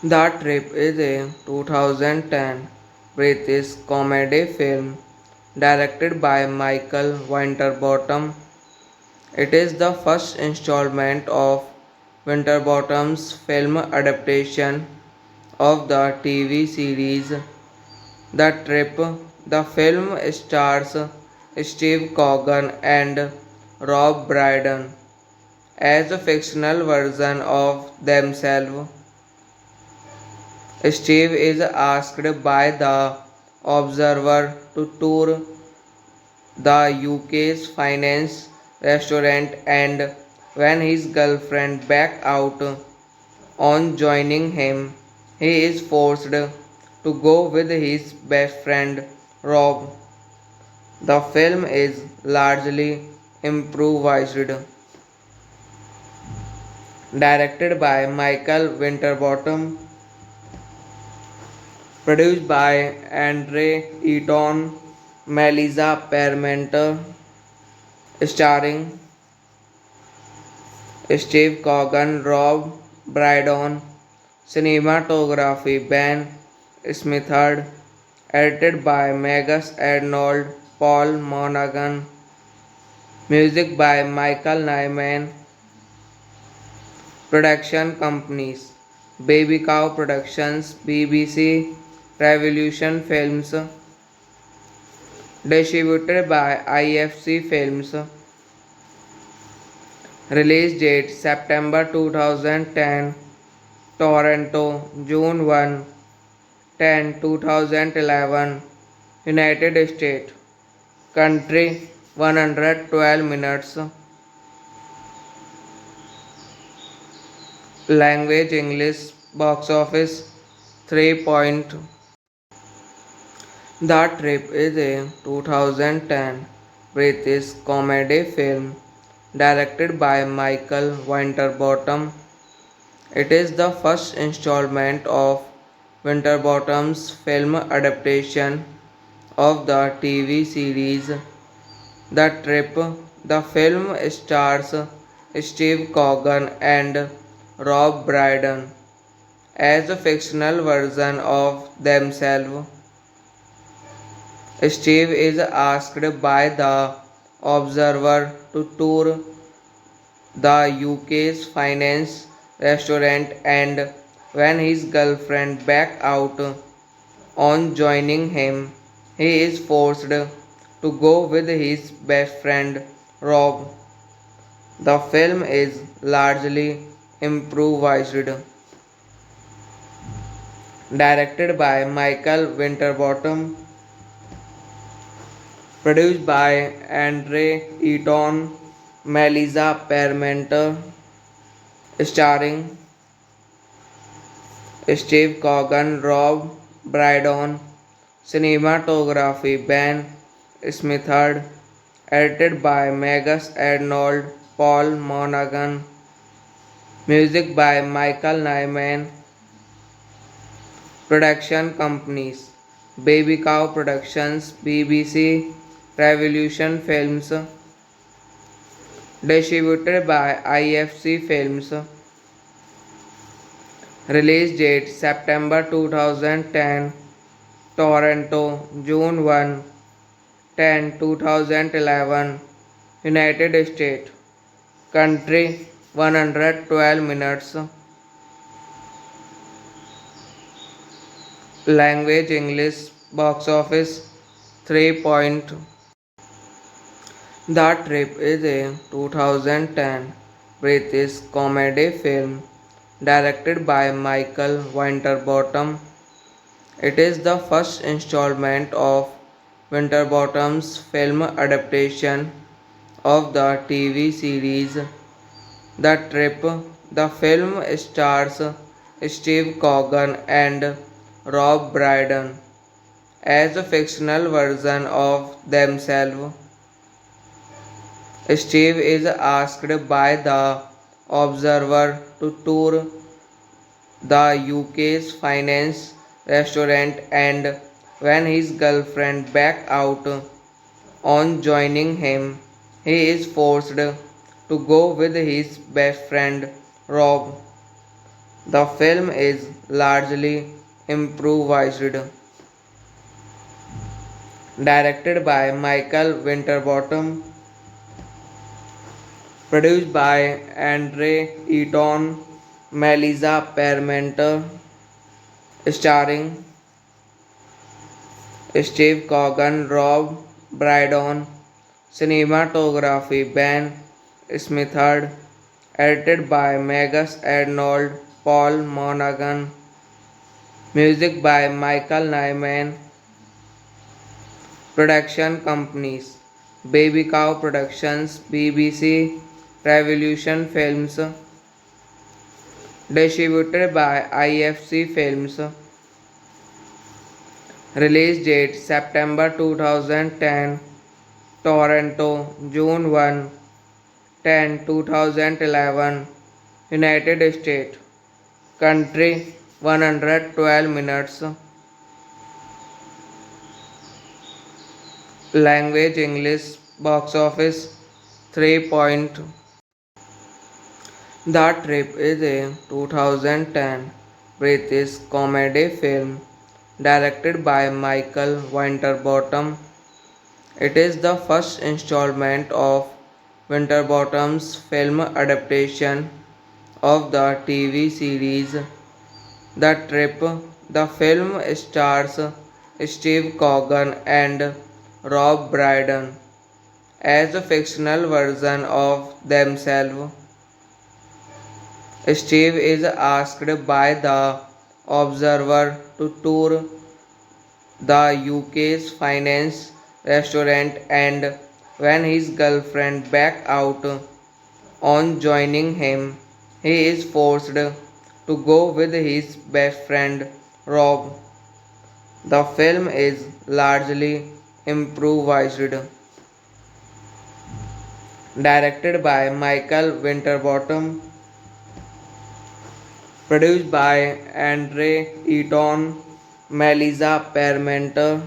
The Trip is a 2010 British comedy film directed by Michael Winterbottom. It is the first installment of Winterbottom's film adaptation of the TV series The Trip. The film stars Steve Coogan and Rob Brydon as a fictional version of themselves. Steve is asked by the Observer to tour the UK's finance restaurant, and when his girlfriend backs out on joining him, he is forced to go with his best friend Rob. The film is largely improvised, directed by Michael Winterbottom, produced by Andre Eaton, Melissa Parmenter, starring Steve Coogan, Rob Brydon, cinematography Ben Smithard, edited by Magus Arnold, Paul Monaghan, music by Michael Nyman, production companies Baby Cow Productions, BBC, Revolution Films, distributed by IFC Films. Release date September 2010, Toronto, June 1, 2011, United States, country 112 minutes, language English, box office 3. The Trip is a 2010 British comedy film directed by Michael Winterbottom. It is the first installment of Winterbottom's film adaptation of the TV series The Trip. The film stars Steve Coogan and Rob Brydon as a fictional version of themselves. Steve is asked by the Observer to tour the UK's finance restaurant, and when his girlfriend backs out on joining him, he is forced to go with his best friend Rob. The film is largely improvised, directed by Michael Winterbottom, produced by Andre Eaton, Melissa Parmenter, starring Steve Coogan, Rob Brydon, Cinematography Ben Smithard. Edited by Magus Arnold, Paul Monaghan. Music by Michael Nyman. Production companies Baby Cow Productions, BBC, Revolution Films. Distributed by IFC Films. Release date September 2010. Toronto, June 1, 2011. United States. Country 112 minutes. Language English. Box office 3 point. The Trip is a 2010 British comedy film directed by Michael Winterbottom. It is the first installment of Winterbottom's film adaptation of the TV series The Trip. The film stars Steve Coogan and Rob Brydon as a fictional version of themselves. Steve is asked by the Observer to tour the UK's finance restaurant, and when his girlfriend backs out on joining him, he is forced to go with his best friend Rob. The film is largely improvised. Directed by Michael Winterbottom, produced by Andre Eaton, Melissa Parmenter, starring Steve Coogan, Rob Brydon, cinematography Ben Smithard, edited by Magus Arnold, Paul Monaghan, music by Michael Nyman, production companies Baby Cow Productions, BBC, Revolution Films, distributed by IFC Films. Release date September 2010. Toronto, June 1, 2011. United States. Country 112 minutes. Language English. Box office 3 point. The Trip is a 2010 British comedy film directed by Michael Winterbottom. It is the first installment of Winterbottom's film adaptation of the TV series The Trip. The film stars Steve Coogan and Rob Brydon as a fictional version of themselves. Steve is asked by the Observer to tour the UK's finance restaurant, and when his girlfriend backs out on joining him, he is forced to go with his best friend Rob. The film is largely improvised. Directed by Michael Winterbottom, produced by Andre Eaton, Melissa Parmenter,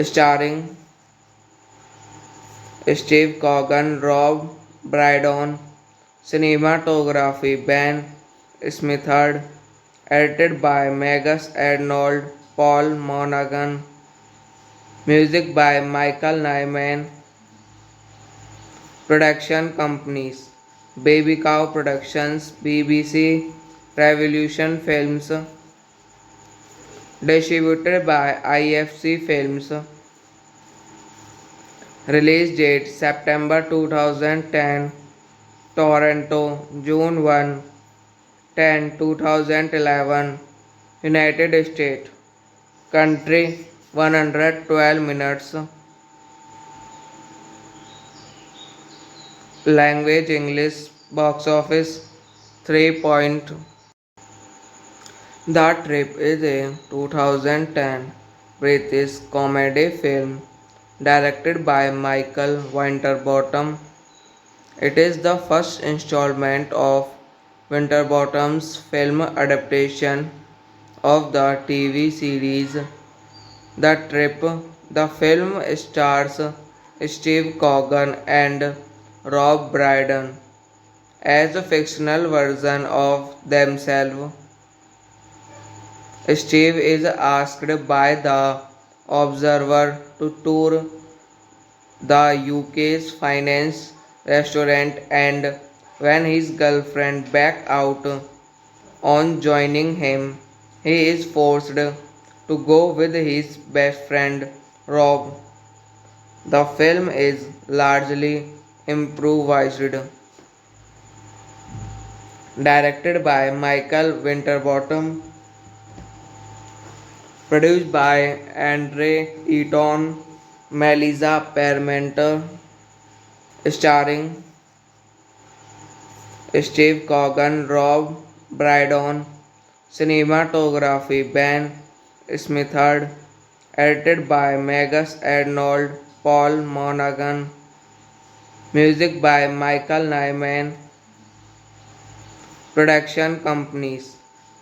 starring Steve Coogan, Rob Brydon, cinematography Ben Smithard, edited by Magus Arnold, Paul Monaghan, music by Michael Nyman, production companies Baby Cow Productions, BBC, Revolution Films, distributed by IFC Films. Release date September 2010. Toronto, June 1, 2011. United States. Country 112 minutes. Language English. Box office 3 point. The Trip is a 2010 British comedy film directed by Michael Winterbottom. It is the first installment of Winterbottom's film adaptation of the TV series The Trip. The film stars Steve Coogan and Rob Brydon as a fictional version of themselves. Steve is asked by the Observer to tour the UK's finance restaurant, and when his girlfriend back out on joining him, he is forced to go with his best friend Rob. The film is largely improvised, directed by Michael Winterbottom, produced by Andre Eaton, Melissa Parmenter, starring Steve Coogan, Rob Brydon, cinematography Ben Smithard, edited by Magus Arnold, Paul Monaghan, music by Michael Nyman, production companies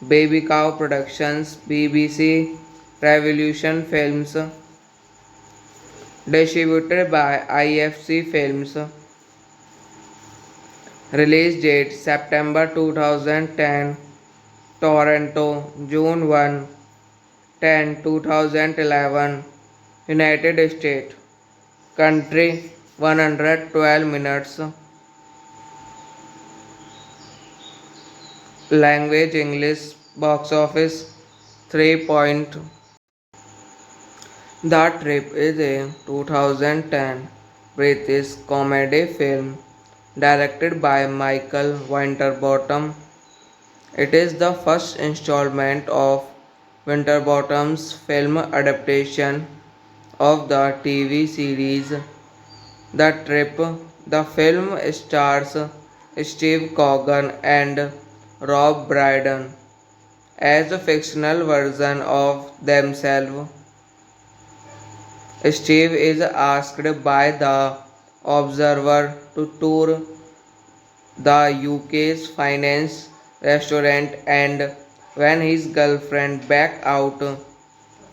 Baby Cow Productions, BBC, Revolution Films, distributed by IFC Films, release date September 2010, Toronto, June 1, 2011, United States, country 112 minutes, language English, box office 3. The Trip is a 2010 British comedy film directed by Michael Winterbottom. It is the first installment of Winterbottom's film adaptation of the TV series The Trip. The film stars Steve Coogan and Rob Brydon as a fictional version of themselves. Steve is asked by the Observer to tour the UK's finance restaurant, and when his girlfriend back out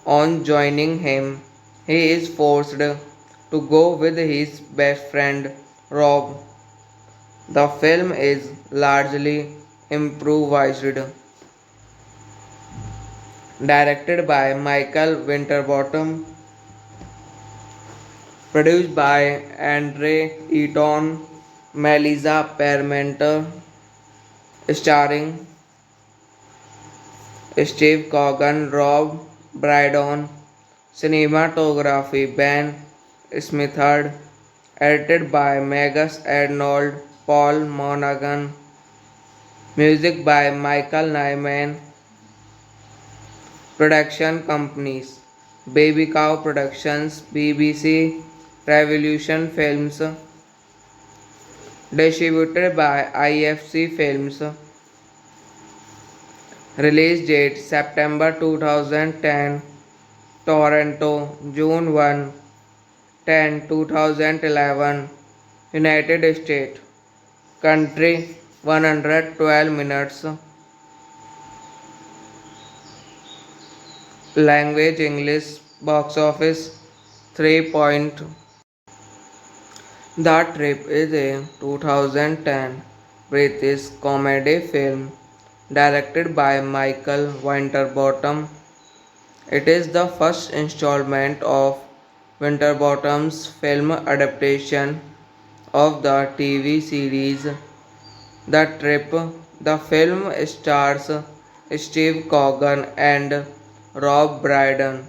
on joining him, he is forced to go with his best friend Rob. The film is largely improvised, directed by Michael Winterbottom, produced by Andre Eaton, Melissa Parmenter, starring Steve Coogan, Rob Brydon, cinematography Ben Smithard, edited by Magus Arnold, Paul Monaghan, music by Michael Nyman, production companies Baby Cow Productions, BBC, Revolution Films, distributed by IFC Films, release date September 2010, Toronto, June 1, 2011, United States, country 112 minutes, language English, box office 3. The Trip is a 2010 British comedy film directed by Michael Winterbottom. It is the first installment of Winterbottom's film adaptation of the TV series The Trip. The film stars Steve Coogan and Rob Brydon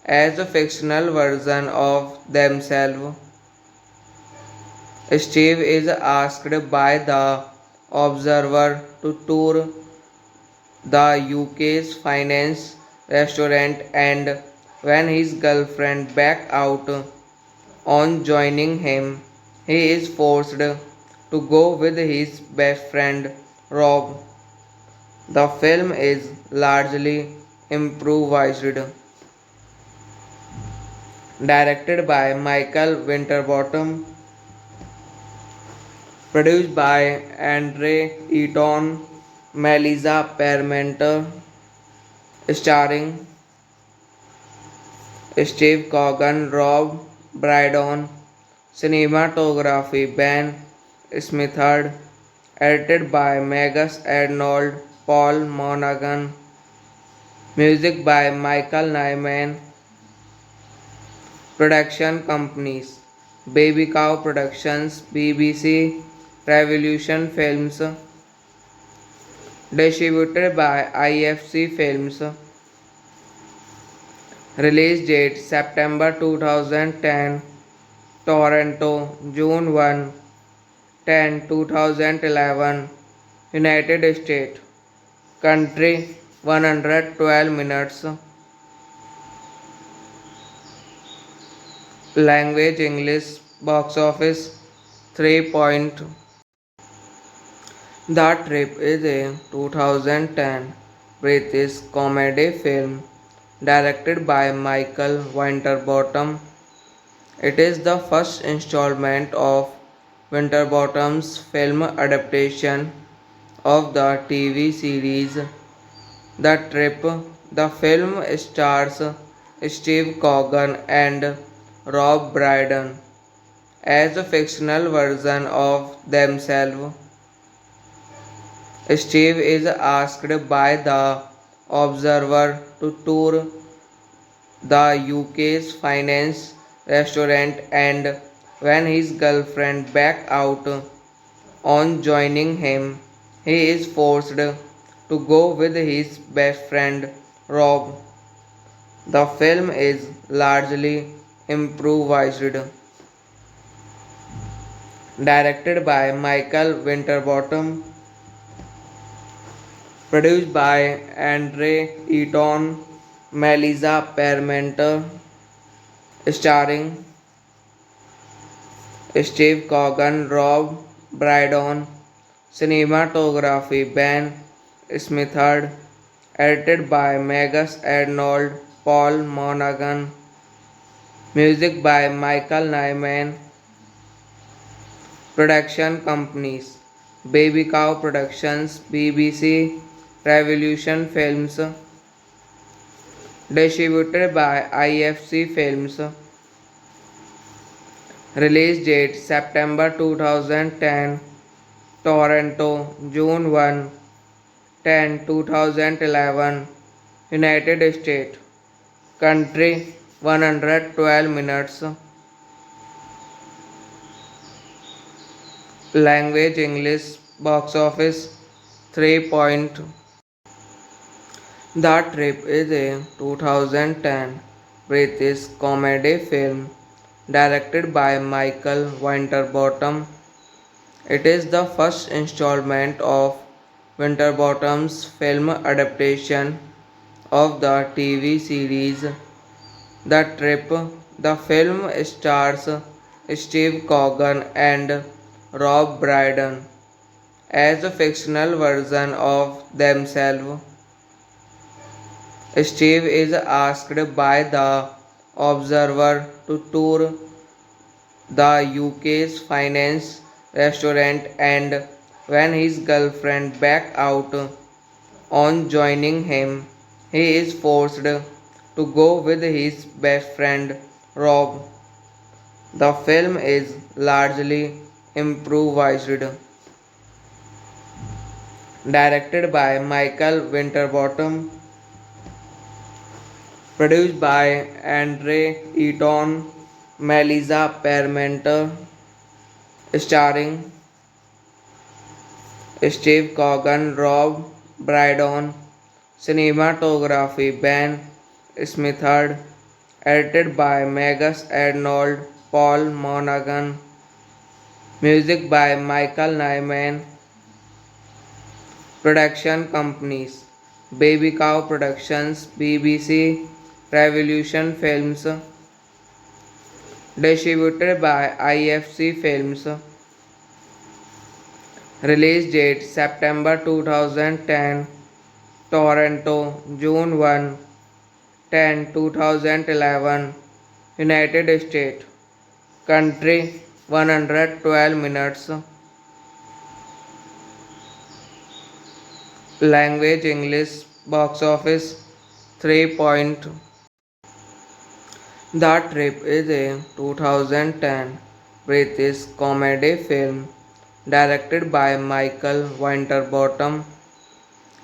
as a fictional version of themselves. Steve is asked by the Observer to tour the UK's finance restaurant, and when his girlfriend back out on joining him, he is forced to go with his best friend Rob. The film is largely improvised, Directed by Michael Winterbottom, produced by Andre Eaton, Melissa Parmenter, starring Steve Coogan, Rob Brydon, cinematography Ben Smithard, edited by Magus Arnold, Paul Monaghan, music by Michael Nyman, production companies Baby Cow Productions, BBC, Revolution Films, distributed by IFC Films, release date September 2010, Toronto, June 1, 2011, United States, country 112 minutes, language English, box office 3. The Trip is a 2010 British comedy film directed by Michael Winterbottom. It is the first installment of Winterbottom's film adaptation of the TV series The Trip. The film stars Steve Coogan and Rob Brydon as a fictional version of themselves. Steve is asked by the Observer to tour the UK's finance restaurant, and when his girlfriend backs out on joining him, he is forced to go with his best friend Rob. The film is largely improvised, directed by Michael Winterbottom, produced by Andre Eaton, Melissa Parmenter, starring Steve Coogan, Rob Brydon, cinematography Ben Smithard, edited by Magus Arnold, Paul Monaghan, music by Michael Nyman, production companies Baby Cow Productions, BBC, Revolution Films, distributed by IFC Films, release date September 2010, Toronto, June 1, 2011, United States, country 112 minutes, language English, box office 3. The Trip is a 2010 British comedy film directed by Michael Winterbottom. It is the first installment of Winterbottom's film adaptation of the TV series The Trip. The film stars Steve Coogan and Rob Brydon as a fictional version of themselves. Steve is asked by the Observer to tour the UK's finance restaurant, and when his girlfriend backs out on joining him, he is forced to go with his best friend Rob. The film is largely improvised, directed by Michael Winterbottom, produced by Andre Eaton, Melissa Parmenter, starring Steve Coogan, Rob Brydon, cinematography Ben Smithard, edited by Magus Arnold, Paul Monaghan, music by Michael Nyman, production companies Baby Cow Productions, BBC, Revolution Films, distributed by IFC Films, release date September 2010, Toronto, June 1, 2011, United States. Country 112 minutes. Language English. Box office 3 point. The Trip is a 2010 British comedy film directed by Michael Winterbottom.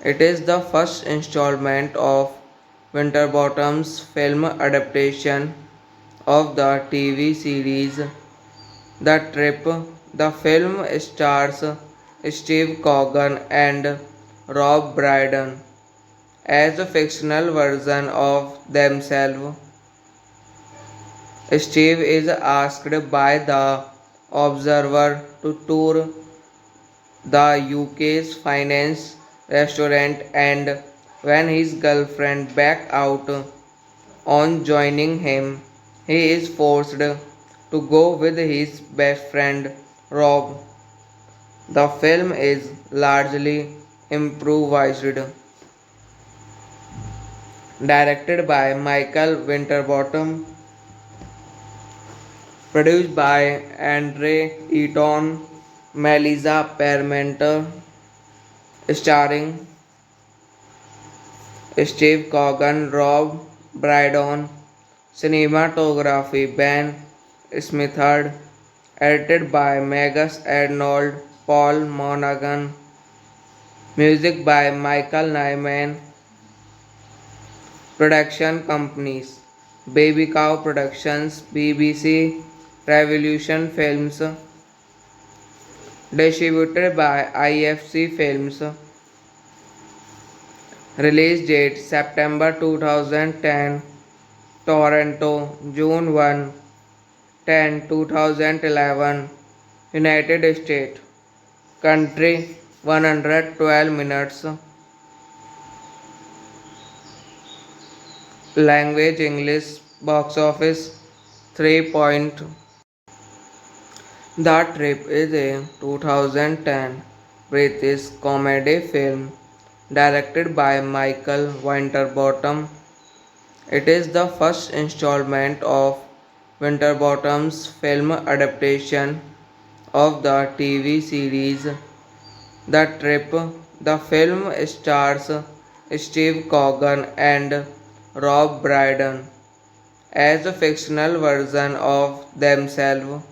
It is the first installment of Winterbottom's film adaptation of the TV series The Trip. The film stars Steve Coogan and Rob Brydon as a fictional version of themselves. Steve is asked by the Observer to tour the UK's finance restaurant, and when his girlfriend back out on joining him, he is forced to go with his best friend Rob. The film is largely improvised, directed by Michael Winterbottom, produced by Andre Eaton, Melissa Parmenter, starring Steve Coogan, Rob Brydon, cinematography Ben Smithard, edited by Magus Arnold, Paul Monaghan, music by Michael Nyman, production companies Baby Cow Productions, BBC, Revolution Films, distributed by IFC Films. Release date September 2010, Toronto, June 1, 2011, United States. Country 112 minutes. Language English. Box office 3 point. The Trip is a 2010 British comedy film directed by Michael Winterbottom. It is the first installment of Winterbottom's film adaptation of the TV series The Trip. The film stars Steve Coogan and Rob Brydon as a fictional version of themselves.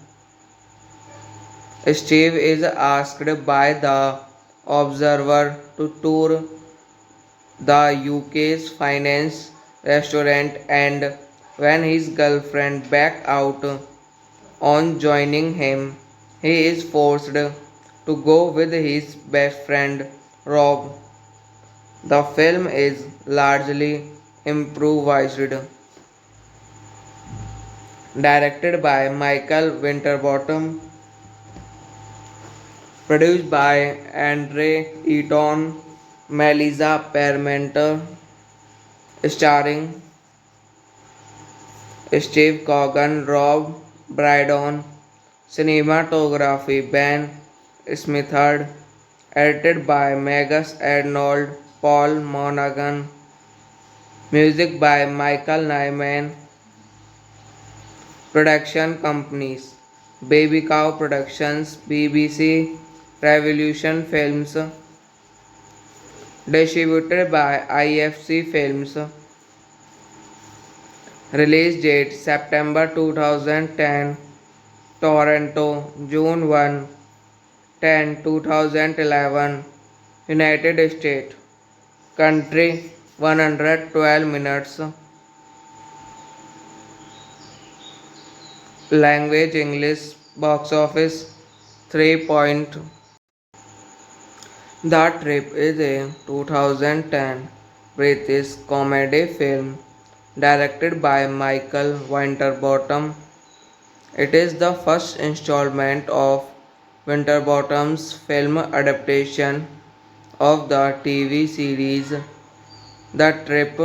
Steve is asked by the Observer to tour the UK's finance restaurant, and when his girlfriend back out on joining him, he is forced to go with his best friend Rob. The film is largely improvised, directed by Michael Winterbottom, produced by Andre Eaton, Melissa Parmenter, starring Steve Coogan, Rob Brydon, cinematography Ben Smithard, edited by Magus Arnold, Paul Monaghan, music by Michael Nyman, production companies Baby Cow Productions, BBC, Revolution Films, distributed by IFC Films. Release date September 2010, Toronto, June 1, 2011, United States. Country 112 minutes. Language English. Box office 3 point. The Trip is a 2010 British comedy film directed by Michael Winterbottom. It is the first installment of Winterbottom's film adaptation of the TV series The Trip.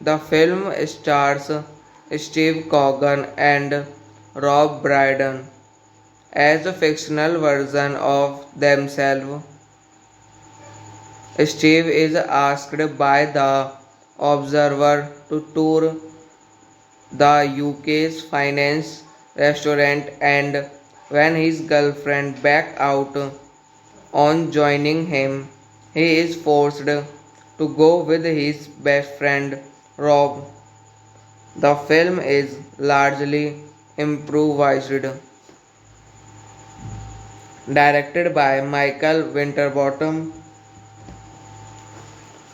The film stars Steve Coogan and Rob Brydon as a fictional version of themselves. Steve is asked by the Observer to tour the UK's finance restaurant, and when his girlfriend back out on joining him, he is forced to go with his best friend Rob. The film is largely improvised, directed by Michael Winterbottom,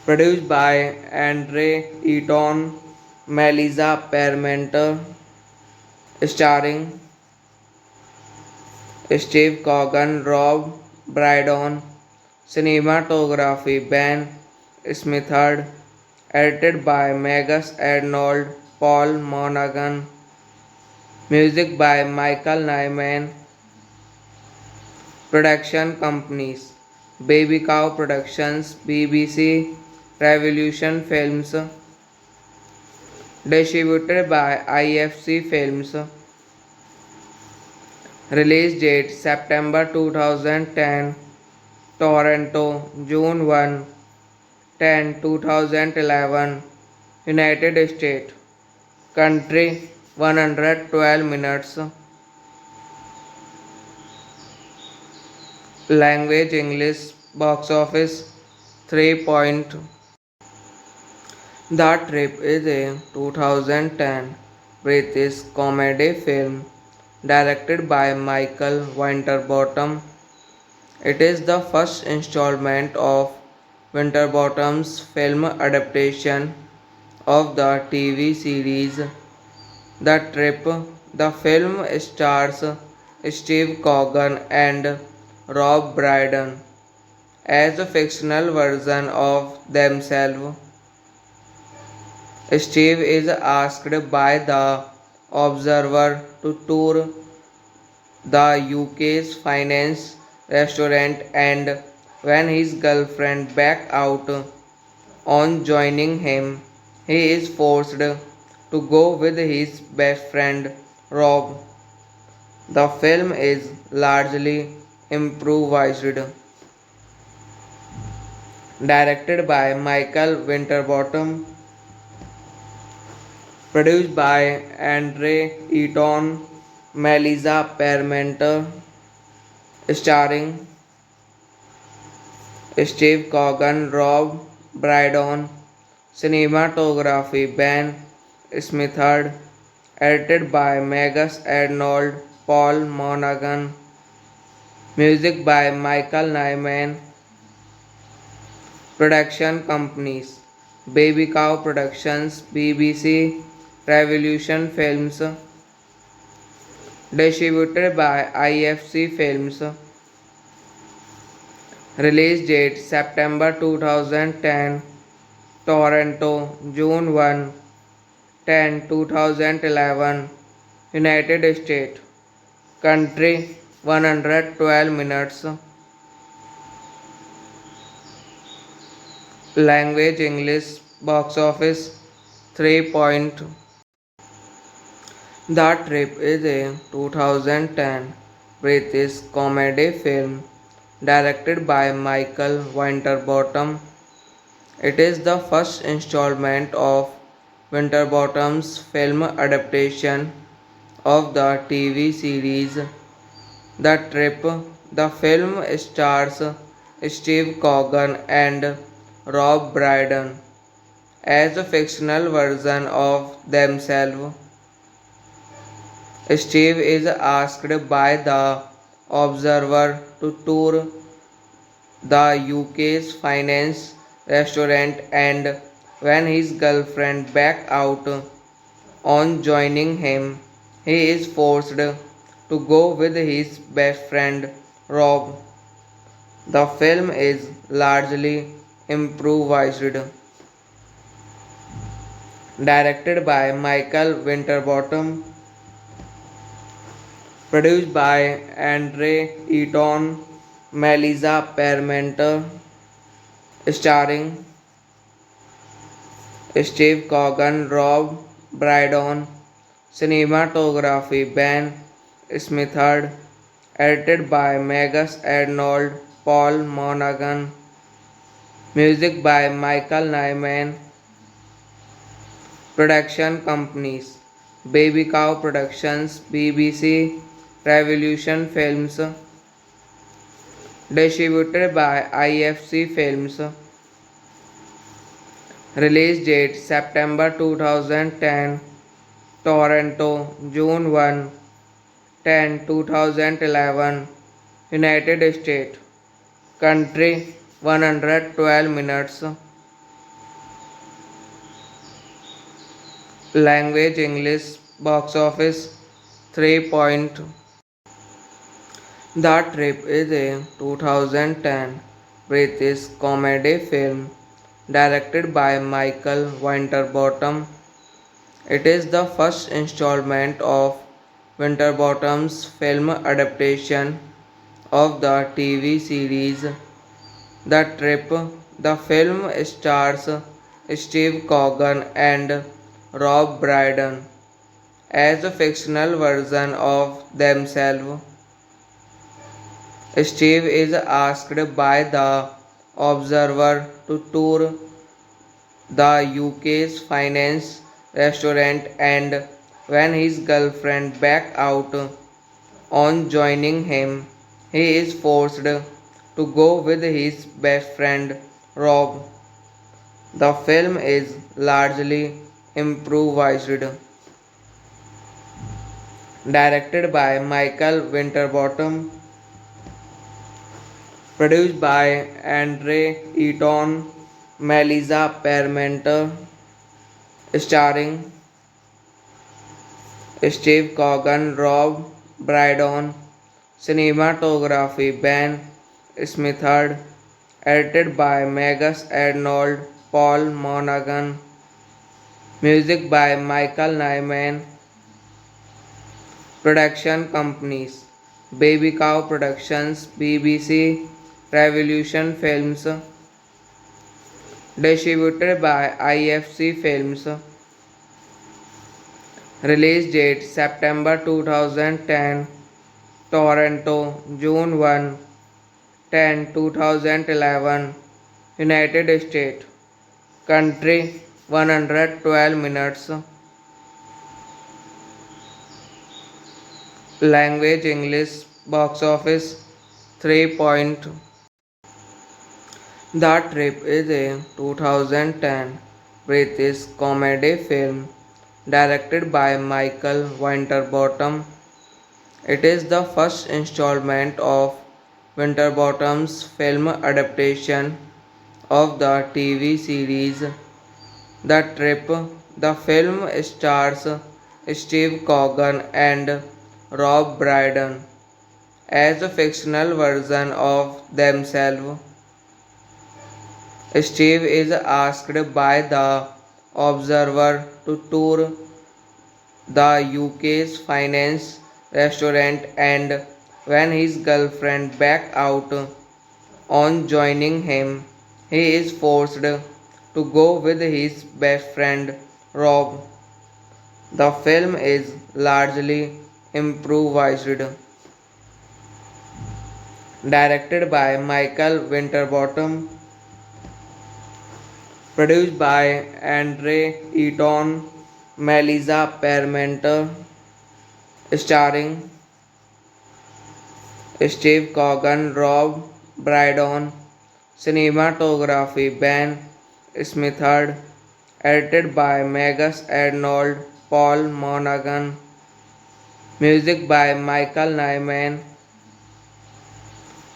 produced by Andre Eaton, Melissa Parmenter, starring Steve Coogan, Rob Brydon, cinematography Ben Smithard, edited by Magus Arnold, Paul Monaghan, music by Michael Nyman, production companies Baby Cow Productions, BBC, Revolution Films, distributed by IFC Films, release date September 2010, Toronto, June 2011, United States, country 112 minutes, language English, box office 3. The Trip is a 2010 British comedy film directed by Michael Winterbottom. It is the first installment of Winterbottom's film adaptation of the TV series The Trip. The film stars Steve Coogan and Rob Brydon as a fictional version of themselves. Steve is asked by the Observer to tour the UK's finance restaurant, and when his girlfriend back out on joining him, he is forced to go with his best friend Rob. The film is largely improvised, directed by Michael Winterbottom, produced by Andre Eaton, Melissa Parmenter, starring Steve Coogan, Rob Brydon, cinematography Ben Smithard, edited by Magus Arnold, Paul Monaghan, music by Michael Nyman, production companies Baby Cow Productions, BBC, Revolution Films, distributed by IFC Films, release date September 2010, Toronto, June 2011, United States, country 112 minutes, language English, box office 3. The Trip is a 2010 British comedy film directed by Michael Winterbottom. It is the first installment of Winterbottom's film adaptation of the TV series The Trip. The film stars Steve Coogan and Rob Brydon as a fictional version of themselves. Steve is asked by the Observer to tour the UK's finance restaurant, and when his girlfriend back out on joining him, he is forced to go with his best friend Rob. The film is largely improvised, directed by Michael Winterbottom, produced by Andre Eaton, Melissa Parmenter, starring Steve Coogan, Rob Brydon, cinematography Ben Smithard, edited by Magus Arnold, Paul Monaghan, music by Michael Nyman, production companies Baby Cow Productions, BBC, Revolution Films, distributed by IFC Films. Release date September 2010, Toronto, June 1, 2011, United States. Country 112 minutes. Language English. Box office 3 point. The Trip is a 2010 British comedy film directed by Michael Winterbottom. It is the first installment of Winterbottom's film adaptation of the TV series The Trip. The film stars Steve Coogan and Rob Brydon as a fictional version of themselves. Steve is asked by the Observer to tour the UK's finance restaurant, and when his girlfriend backs out on joining him, he is forced to go with his best friend Rob. The film is largely improvised, directed by Michael Winterbottom, produced by Andre Eaton, Melissa Parmenter, starring Steve Coogan, Rob Brydon, cinematography Ben Smithard, edited by Magus Arnold, Paul Monaghan, music by Michael Nyman. Production companies: Baby Cow Productions, BBC, Revolution Films, distributed by IFC Films. Release date September 2010, Toronto, June 1, 2011, United States. Country 112 minutes. Language English. Box office 3 point. The Trip is a 2010 British comedy film directed by Michael Winterbottom. It is the first installment of Winterbottom's film adaptation of the TV series The Trip. The film stars Steve Coogan and Rob Brydon as a fictional version of themselves. Steve is asked by the Observer to tour the UK's finance restaurant, and when his girlfriend backs out on joining him, he is forced to go with his best friend Rob. The film is largely improvised, directed by Michael Winterbottom, produced by Andre Eaton, Melissa Parmenter, starring Steve Coogan, Rob Brydon, cinematography Ben Smithard, edited by Magus Arnold, Paul Monaghan, music by Michael Nyman.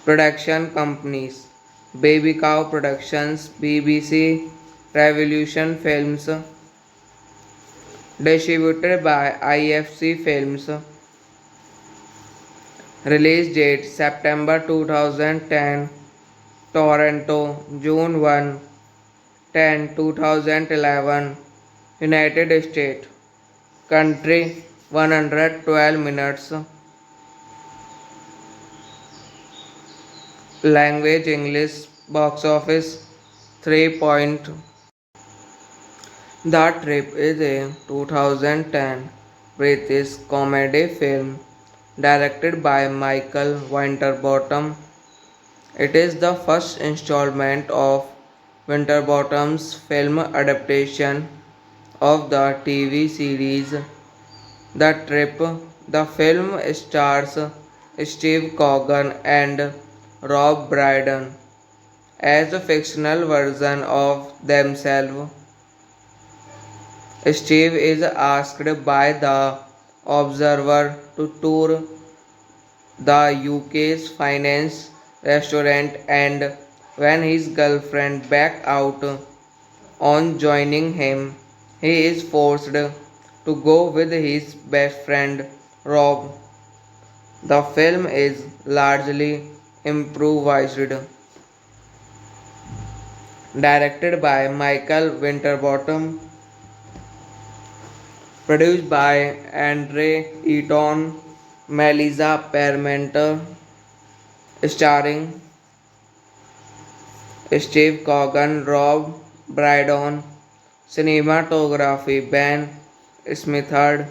Production companies: Baby Cow Productions, BBC, Revolution Films, distributed by IFC Films. Release date September 2010, Toronto, June 1, 2011, United States. Country 112 minutes. Language English. Box office 3 point. The Trip is a 2010 British comedy film directed by Michael Winterbottom. It is the first installment of Winterbottom's film adaptation of the TV series The Trip. The film stars Steve Coogan and Rob Brydon as a fictional version of themselves. Steve is asked by the Observer to tour the UK's finance restaurant, and when his girlfriend back out on joining him, he is forced to go with his best friend Rob. The film is largely improvised, directed by Michael Winterbottom, produced by Andre Eaton, Melissa Parmenter, starring Steve Coogan, Rob Brydon, cinematography Ben Smithard,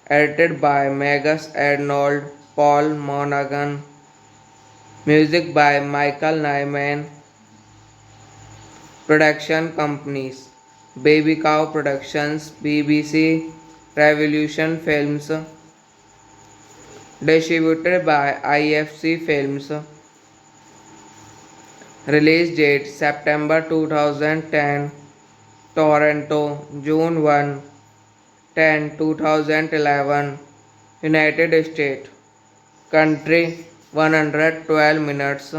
edited by Magus Arnold, Paul Monaghan, music by Michael Nyman, production companies Baby Cow Productions, BBC, Revolution Films, distributed by IFC Films, release date September 2010, Toronto, June 2011, United States, country 112 minutes,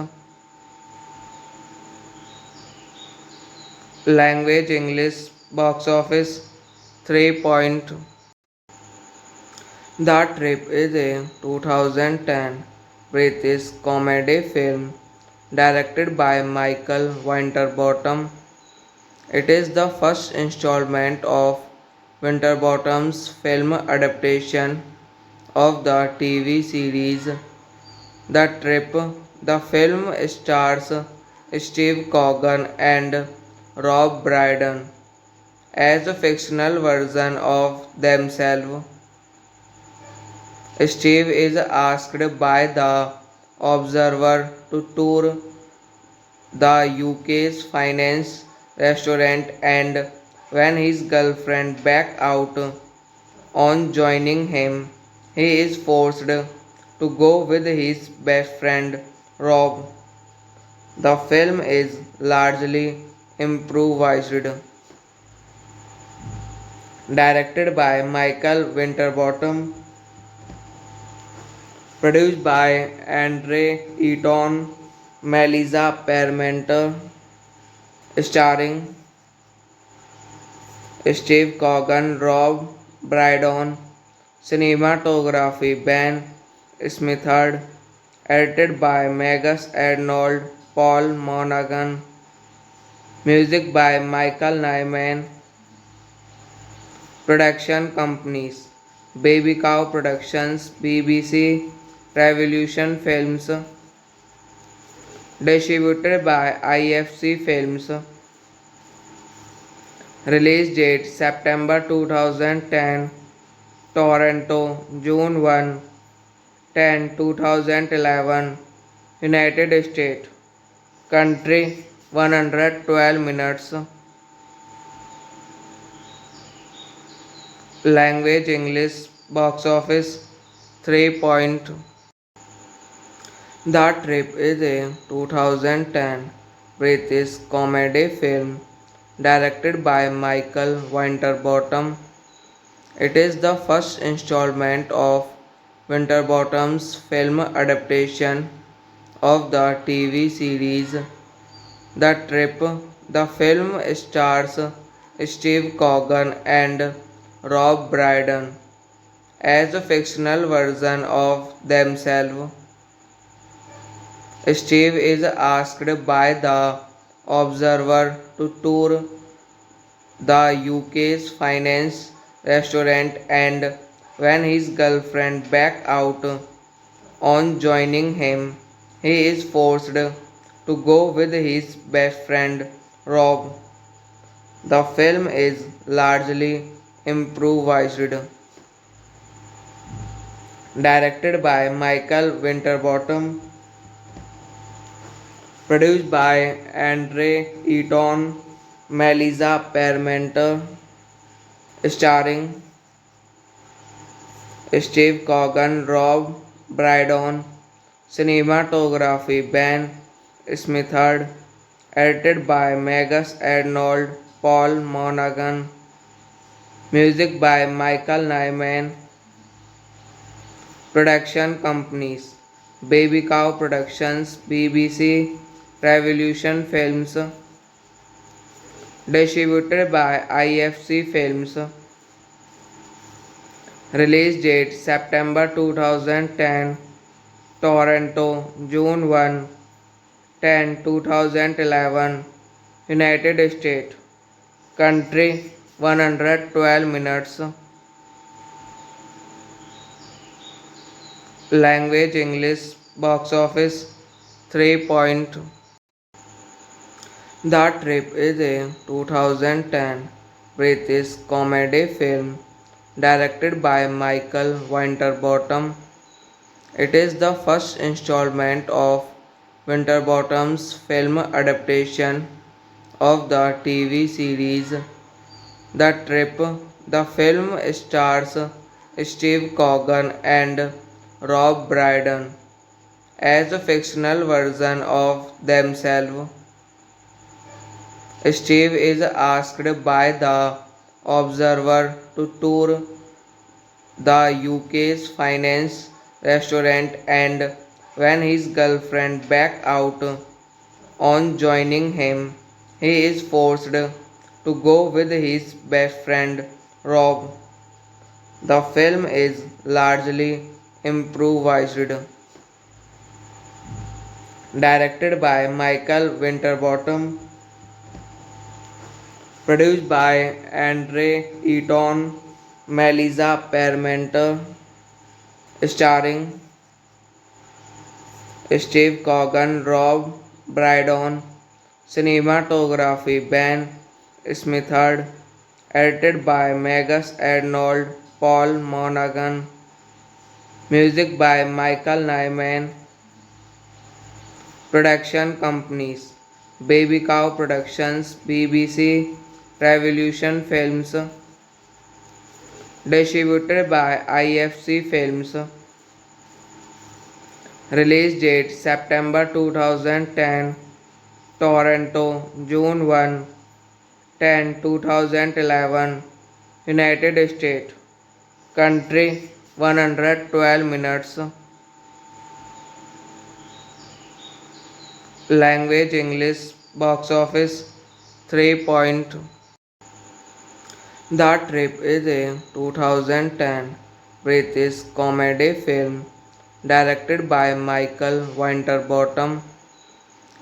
language English, box office 3. The Trip is a 2010 British comedy film directed by Michael Winterbottom. It is the first installment of Winterbottom's film adaptation of the TV series The Trip. The film stars Steve Coogan and Rob Brydon as a fictional version of themselves. Steve is asked by the Observer to tour the UK's finance restaurant, and when his girlfriend back out on joining him, he is forced to go with his best friend Rob. The film is largely improvised, directed by Michael Winterbottom, produced by Andre Eaton, Melissa Parmenter, starring Steve Coogan, Rob Brydon, cinematography Ben Smithard, edited by Magus Arnold, Paul Monaghan, music by Michael Nyman, production companies Baby Cow Productions, BBC, Revolution Films, distributed by IFC Films, release date September 2010, Toronto, June 2011, United States, country 112 minutes, language English, box office 3. The Trip is a 2010 British comedy film directed by Michael Winterbottom. It is the first installment of Winterbottom's film adaptation of the TV series The Trip. The film stars Steve Coogan and Rob Brydon as a fictional version of themselves. Steve is asked by the Observer to tour the UK's finance restaurant, and when his girlfriend back out on joining him, he is forced to go with his best friend Rob. The film is largely improvised, directed by Michael Winterbottom, produced by Andre Eaton, Melissa Parmenter, starring Steve Coogan, Rob Brydon, cinematography Ben Smithard, edited by Magus Arnold, Paul Monaghan, music by Michael Nyman, production companies Baby Cow Productions, BBC, Revolution Films, distributed by IFC Films, release date September 2010, Toronto, June 1, 2011, United States, country 112 minutes, language English, box office 3. The Trip is a 2010 British comedy film directed by Michael Winterbottom. It is the first installment of Winterbottom's film adaptation of the TV series The Trip. The film stars Steve Coogan and Rob Brydon as a fictional version of themselves. Steve is asked by the Observer to tour the UK's finance restaurant, and when his girlfriend backs out on joining him, he is forced to go with his best friend Rob. The film is largely improvised, directed by Michael Winterbottom, produced by Andre Eaton, Melissa Parmenter, starring Steve Coogan, Rob Brydon, cinematography Ben Smithard, edited by Magus Arnold, Paul Monaghan, music by Michael Nyman, production companies Baby Cow Productions, BBC, Revolution Films, distributed by IFC Films, release date September 2010, Toronto, June 1, 2011, United States, country 112 minutes, language English, box office 3. The Trip is a 2010 British comedy film directed by Michael Winterbottom.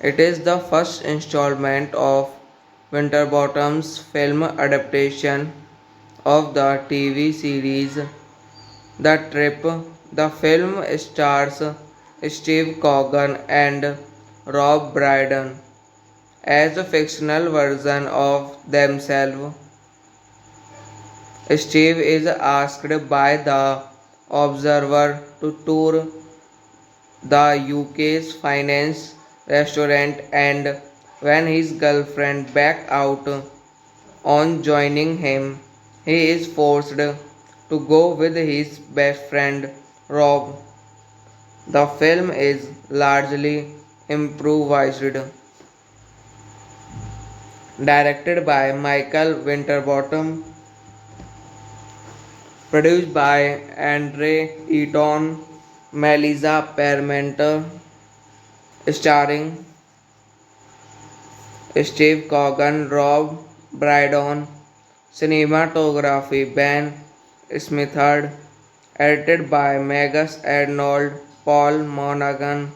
It is the first installment of Winterbottom's film adaptation of the TV series The Trip. The film stars Steve Coogan and Rob Brydon as a fictional version of themselves. Steve is asked by the Observer to tour the UK's finance restaurant, and when his girlfriend backs out on joining him, he is forced to go with his best friend Rob. The film is largely improvised, directed by Michael Winterbottom, produced by Andre Eaton, Melissa Parmenter, starring Steve Coogan, Rob Brydon, cinematography Ben Smithard, edited by Magus Arnold, Paul Monaghan,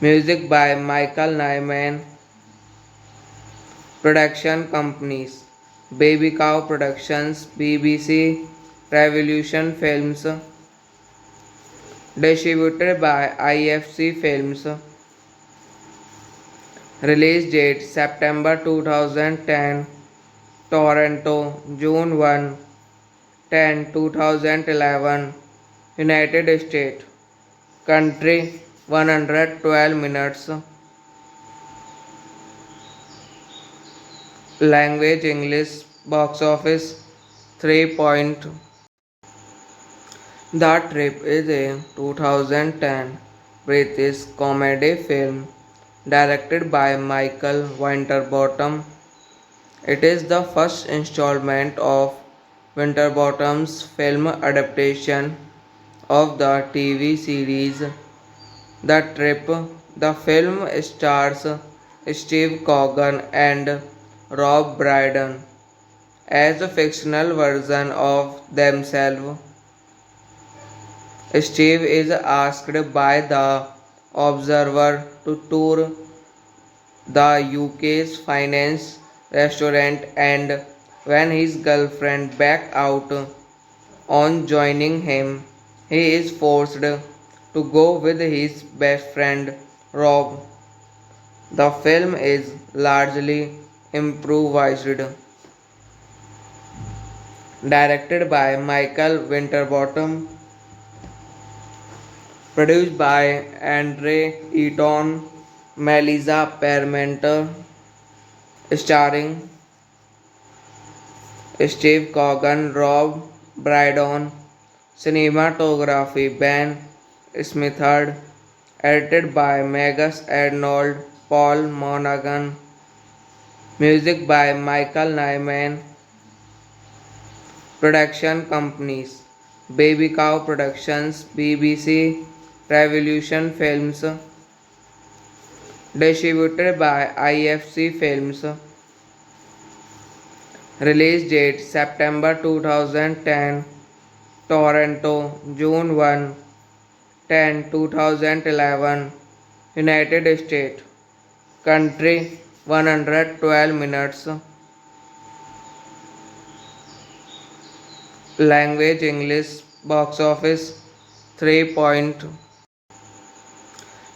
music by Michael Nyman, production companies Baby Cow Productions, BBC, Revolution Films, distributed by IFC Films, release date September 2010, Toronto, June 1, 2011, United States, country 112 minutes, language English, box office 3. The Trip is a 2010 British comedy film directed by Michael Winterbottom. It is the first installment of Winterbottom's film adaptation of the TV series The Trip. The film stars Steve Coogan and Rob Brydon as a fictional version of themselves. Steve is asked by the Observer to tour the UK's finance restaurant, and when his girlfriend back out on joining him, he is forced to go with his best friend Rob. The film is largely improvised, directed by Michael Winterbottom, produced by Andre Eaton, Melissa Parmenter, starring Steve Coogan, Rob Brydon, cinematography Ben Smithard, edited by Magus Arnold, Paul Monaghan, music by Michael Nyman, production companies Baby Cow Productions, BBC, Revolution Films, distributed by IFC Films, release date September 2010, Toronto, June 1, 2011, United States, country 112 minutes, language English, box office 3.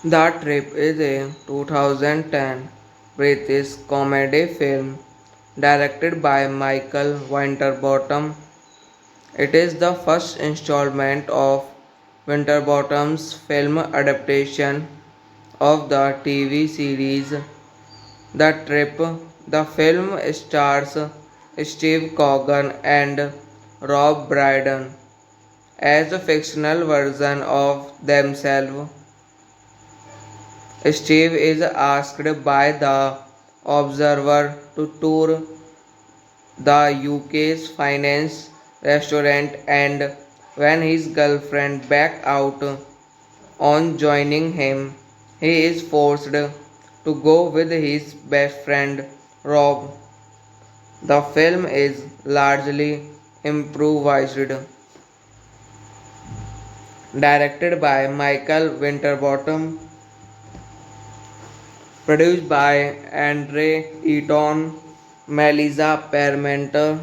The Trip is a 2010 British comedy film directed by Michael Winterbottom. It is the first installment of Winterbottom's film adaptation of the TV series The Trip. The film stars Steve Coogan and Rob Brydon as a fictional version of themselves. Steve is asked by the Observer to tour the UK's finance restaurant, and when his girlfriend back out on joining him, he is forced to go with his best friend Rob. The film is largely improvised, directed by Michael Winterbottom, produced by Andre Eaton, Melissa Parmenter,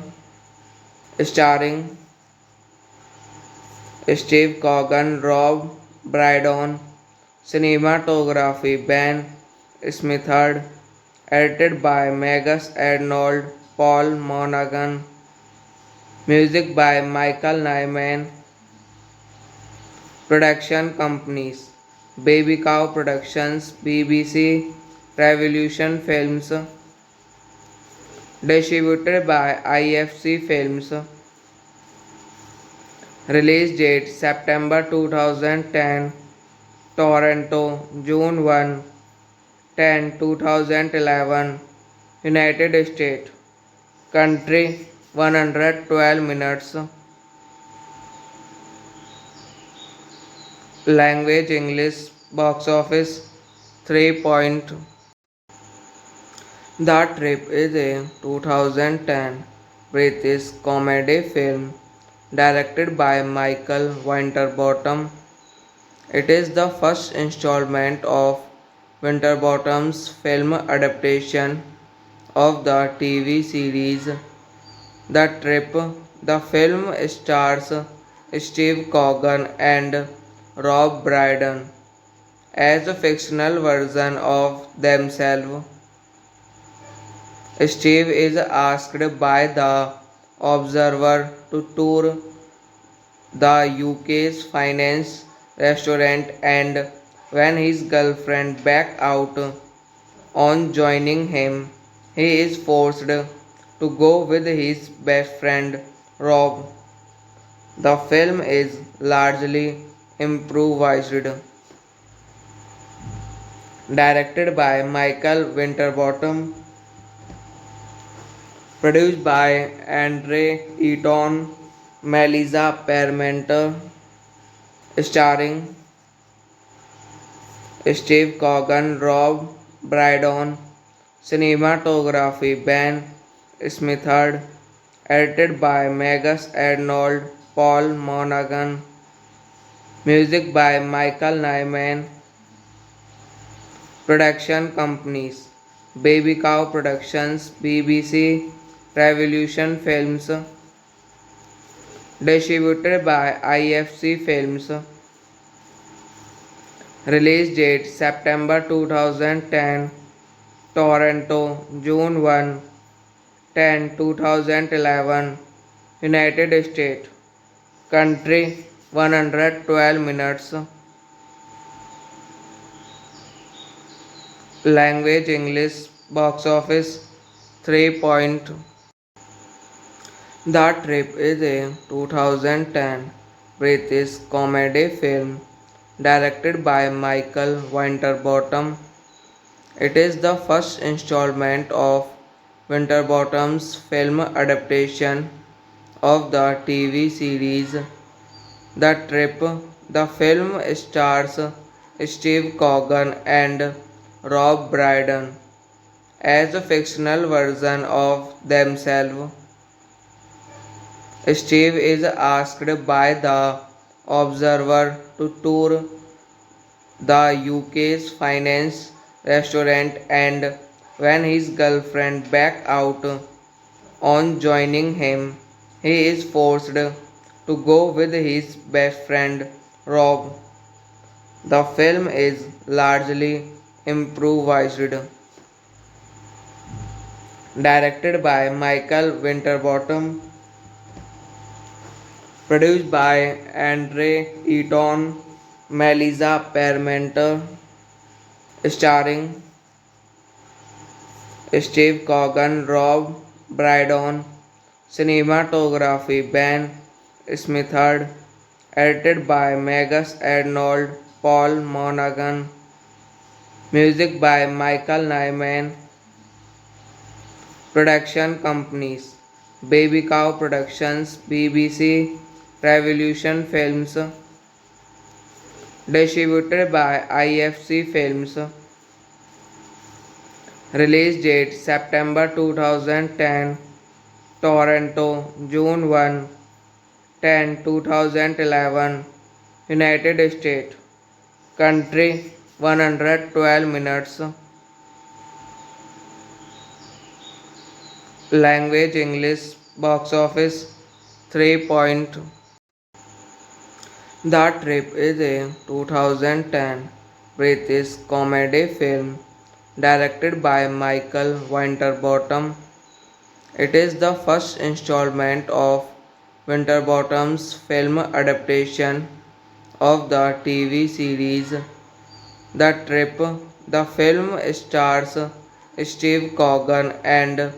starring Steve Coogan, Rob Brydon, cinematography Ben Smithard, edited by Magus Arnold, Paul Monaghan, music by Michael Nyman, production companies Baby Cow Productions, BBC, Revolution Films, distributed by IFC Films, release date September 2010, Toronto, June 1, 2011, United States, country 112 minutes, language English, box office 3. The Trip is a 2010 British comedy film directed by Michael Winterbottom. It is the first installment of Winterbottom's film adaptation of the TV series The Trip. The film stars Steve Coogan and Rob Brydon as a fictional version of themselves. Steve is asked by the Observer to tour the UK's finance restaurant, and when his girlfriend back out on joining him, he is forced to go with his best friend Rob. The film is largely improvised, directed by Michael Winterbottom, produced by Andre Eaton, Melissa Parmenter, starring Steve Coogan, Rob Brydon, cinematography Ben Smithard, edited by Magus Arnold, Paul Monaghan, music by Michael Nyman, production companies Baby Cow Productions, BBC, Revolution Films, distributed by IFC Films, release date September 2010, Toronto, June 2011, United States, country 112 minutes, language English, box office 3. The Trip is a 2010 British comedy film directed by Michael Winterbottom. It is the first installment of Winterbottom's film adaptation of the TV series The Trip. The film stars Steve Coogan and Rob Brydon as a fictional version of themselves. Steve is asked by the Observer to tour the UK's finance restaurant, and when his girlfriend back out on joining him, he is forced to go with his best friend Rob. The film is largely improvised, directed by Michael Winterbottom, produced by Andre Eaton, Melissa Parmenter, starring Steve Coogan, Rob Brydon, cinematography Ben Smithard, edited by Magus Arnold, Paul Monaghan, music by Michael Nyman, production companies Baby Cow Productions, BBC, Revolution Films, distributed by IFC Films, release date September 2010, Toronto, June 2011, United States, country 112 minutes, language English, box office 3. The Trip is a 2010 British comedy film directed by Michael Winterbottom. It is the first installment of Winterbottom's film adaptation of the TV series The Trip. The film stars Steve Coogan and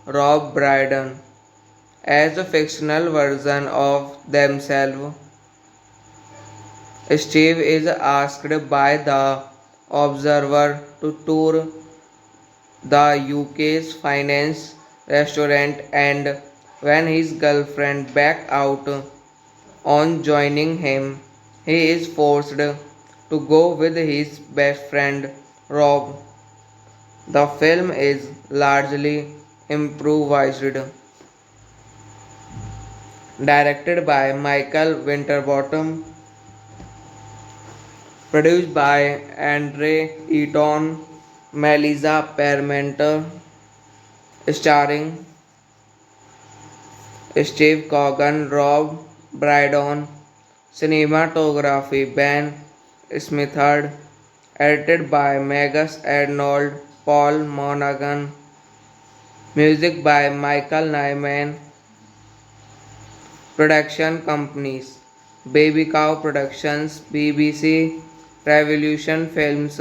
Rob Brydon as a fictional version of themselves. Steve is asked by the Observer to tour the UK's finance restaurant, and when his girlfriend back out on joining him, he is forced to go with his best friend Rob. The film is largely improvised, directed by Michael Winterbottom, produced by Andre Eaton, Melissa Parmenter, starring Steve Coogan, Rob Brydon, cinematography Ben Smithard, edited by Magus Arnold, Paul Monaghan, music by Michael Nyman, production companies Baby Cow Productions, BBC, Revolution Films,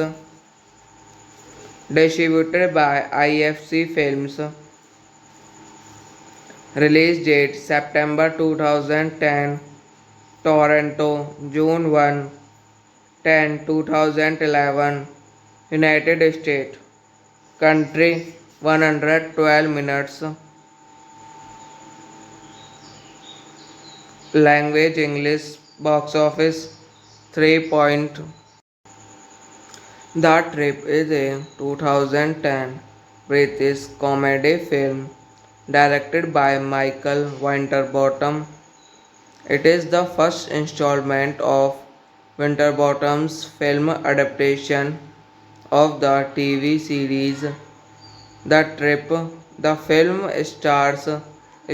distributed by IFC Films, release date September 2010, Toronto, June 10, 2011, United States. Country 112 minutes. Language English. Box office 3 point. The Trip is a 2010 British comedy film directed by Michael Winterbottom. It is the first installment of Winterbottom's film adaptation of the TV series The Trip. The film stars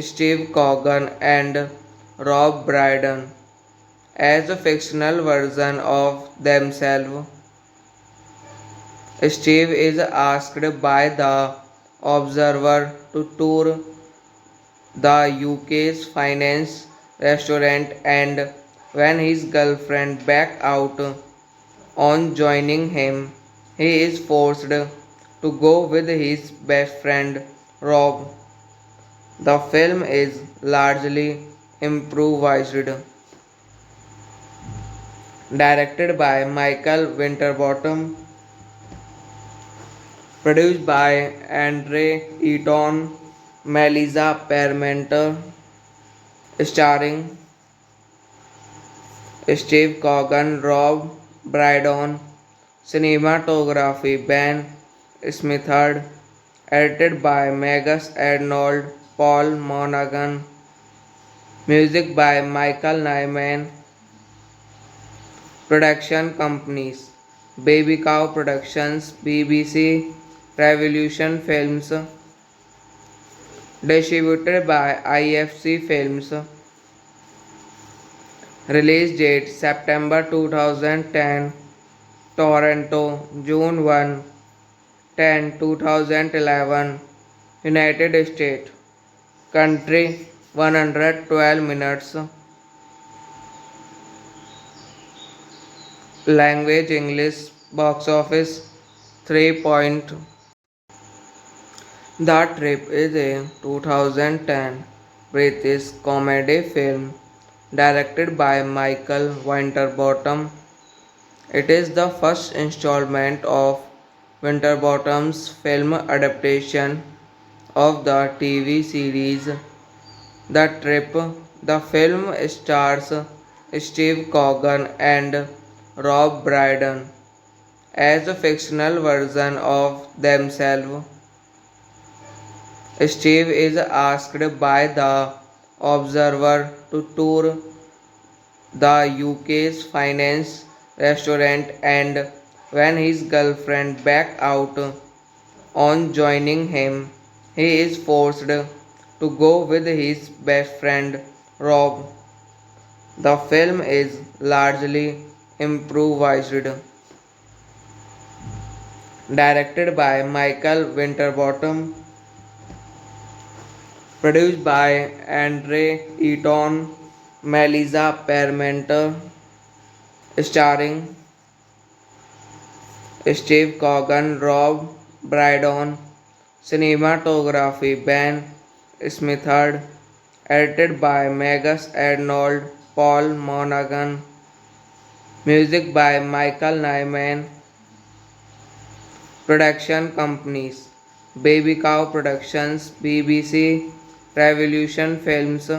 Steve Coogan and Rob Brydon as a fictional version of themselves. Steve is asked by the Observer to tour the UK's finance restaurant, and when his girlfriend backs out on joining him, he is forced to go with his best friend Rob. The film is largely improvised, directed by Michael Winterbottom, produced by Andre Eaton, Melissa Parmenter, starring Steve Coogan, Rob Brydon, cinematography Ben Smithard, edited by Megas Arnold, Paul Monaghan, music by Michael Nyman, production companies Baby Cow Productions, BBC, Revolution Films, distributed by IFC Films. Release date September 2010, Toronto, June 10, 2011, United States. Country 112 minutes. Language English. Box office 3 point. The Trip is a 2010 British comedy film directed by Michael Winterbottom. It is the first installment of Winterbottom's film adaptation of the TV series The Trip. The film stars Steve Coogan and Rob Brydon as a fictional version of themselves. Steve is asked by the Observer to tour the UK's finance restaurant, and when his girlfriend backs out on joining him, he is forced to go with his best friend Rob. The film is largely improvised, directed by Michael Winterbottom, produced by Andre Eaton, Melissa Parmenter, starring Steve Coogan, Rob Brydon, cinematography Ben Smithard, edited by Megas Arnold, Paul Monaghan, music by Michael Nyman, production companies Baby Cow Productions, BBC, Revolution Films,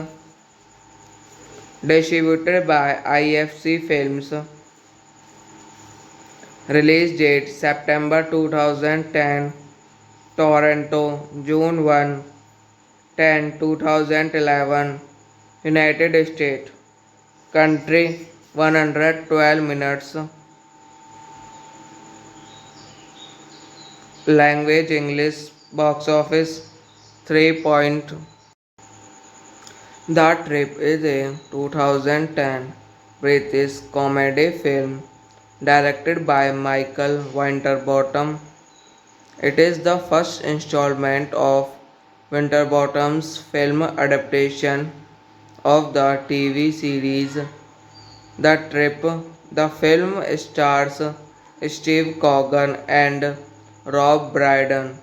distributed by IFC Films. Release date September 2010, Toronto, June 10, 2011, United States. Country 112 minutes. Language English. Box office 3 point. The Trip is a 2010 British comedy film directed by Michael Winterbottom. It is the first installment of Winterbottom's film adaptation of the TV series The Trip. The film stars Steve Coogan and Rob Brydon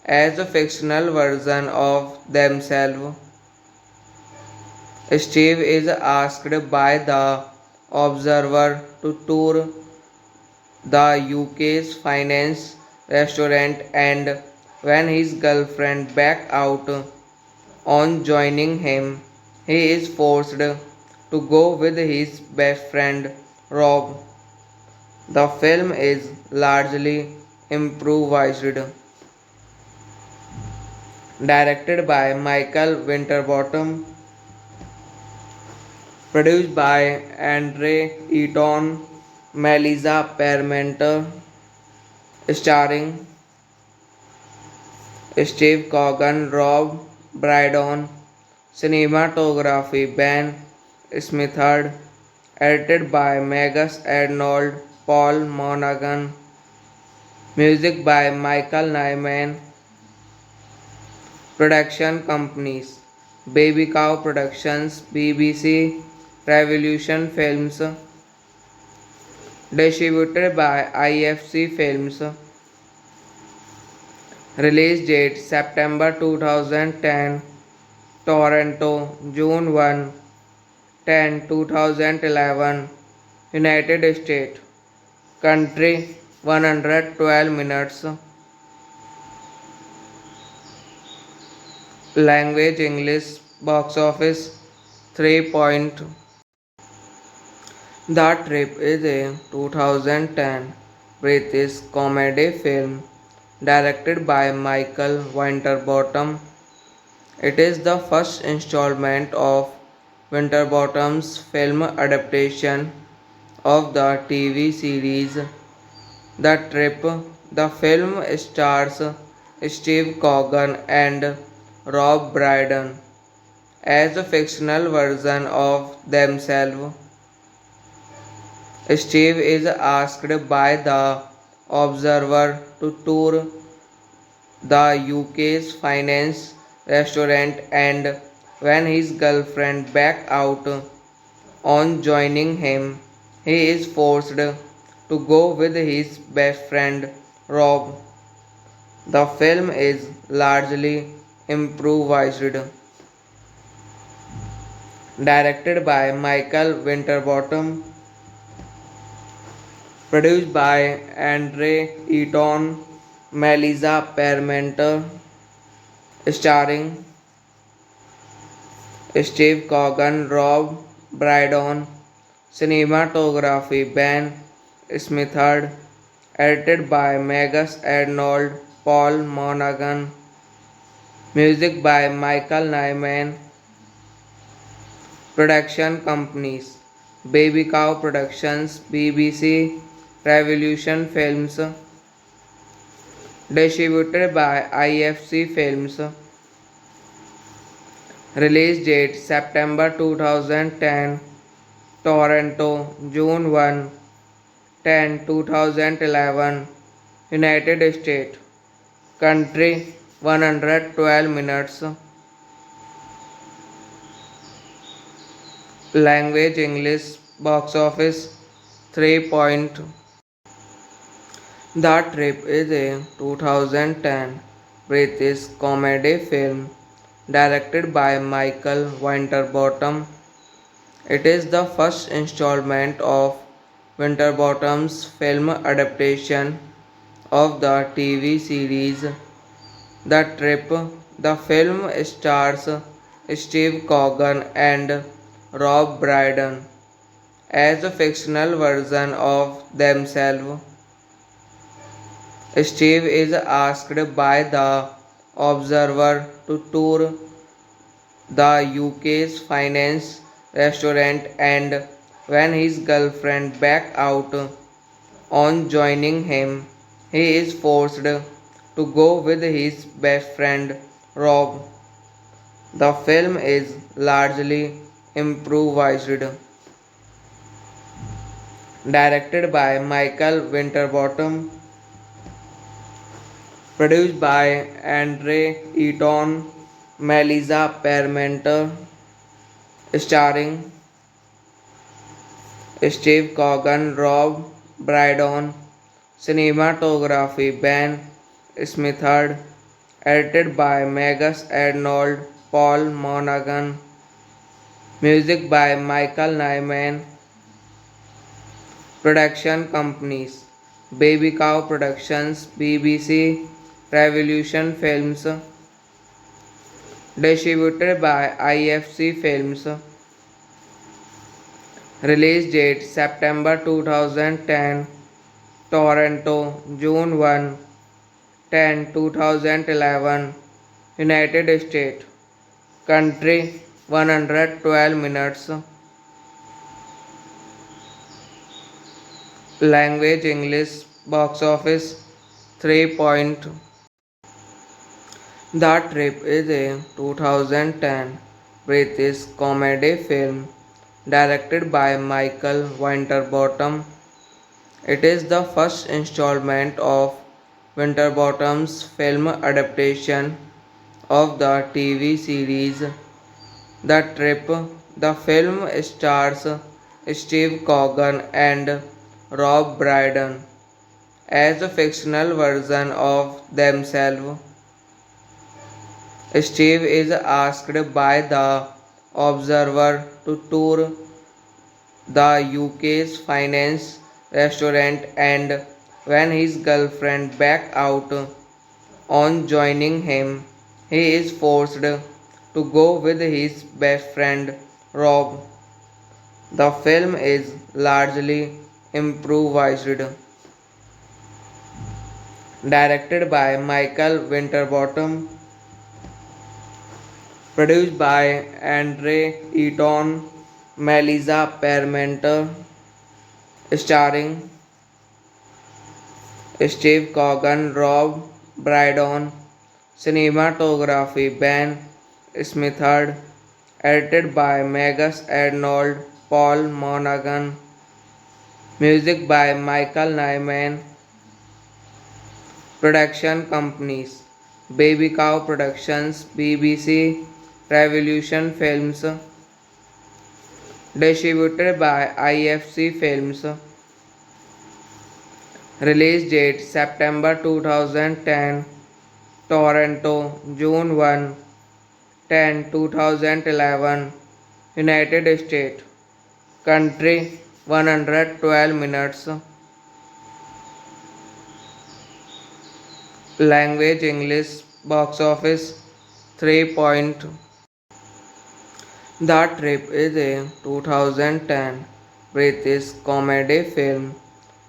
as a fictional version of themselves. Steve is asked by the Observer to tour the UK's finance restaurant, and when his girlfriend back out on joining him, he is forced to go with his best friend Rob. The film is largely improvised, directed by Michael Winterbottom, produced by Andre Eaton, Melissa Parmenter, starring Steve Coogan, Rob Brydon, cinematography Ben Smithard, edited by Magus Arnold, Paul Monaghan, music by Michael Nyman, production companies Baby Cow Productions, BBC, Revolution Films, distributed by IFC Films, release date September 2010, Toronto, June 2011, United States, country 112 minutes, language English, box office 3. The Trip is a 2010 British comedy film directed by Michael Winterbottom. It is the first installment of Winterbottom's film adaptation of the TV series The Trip. The film stars Steve Coogan and Rob Brydon as a fictional version of themselves. Steve is asked by the Observer to tour the UK's finance restaurant, and when his girlfriend back out on joining him, he is forced to go with his best friend Rob. The film is largely improvised, directed by Michael Winterbottom, produced by Andre Eaton, Melissa Parmenter, starring Steve Coogan, Rob Brydon, cinematography Ben Smithard, edited by Magus Arnold, Paul Monaghan, music by Michael Nyman, production companies Baby Cow Productions, BBC, Revolution Films, distributed by IFC Films, release date September 2010, Toronto, June 2011, United States, country 112 minutes, language English, box office 3. The Trip is a 2010 British comedy film directed by Michael Winterbottom. It is the first installment of Winterbottom's film adaptation of the TV series The Trip. The film stars Steve Coogan and Rob Brydon as a fictional version of themselves. Steve is asked by the Observer to tour the UK's finance restaurant, and when his girlfriend back out on joining him, he is forced to go with his best friend Rob. The film is largely improvised, directed by Michael Winterbottom, produced by Andre Eaton, Melissa Parmenter, starring Steve Coogan, Rob Brydon, cinematography Ben Smithard, edited by Magus Arnold, Paul Monaghan, Music by Michael Nyman. Production companies: Baby Cow Productions, BBC, Revolution Films. Distributed by IFC Films. Release date September 2010. Toronto, June 1, 2011. United States. Country 112 minutes. Language English. Box office 3 point. The Trip is a 2010 British comedy film directed by Michael Winterbottom. It is the first installment of Winterbottom's film adaptation of the TV series The Trip. The film stars Steve Coogan and Rob Brydon as a fictional version of themselves. Steve is asked by the Observer to tour the UK's finance restaurant, and when his girlfriend backs out on joining him, he is forced to go with his best friend Rob. The film is largely improvised, directed by Michael Winterbottom, produced by Andre Eaton, Melissa Parmenter, starring Steve Coogan, Rob Brydon, cinematography Ben Smithard, edited by Magus Arnold, Paul Monaghan, music by Michael Nyman. Production companies: Baby Cow Productions, BBC, Revolution Films. Distributed by IFC Films. Release date September 2010. Toronto, June 1, 2011. United States. Country 112 minutes. Language English. Box office 3 point. The Trip is a 2010 British comedy film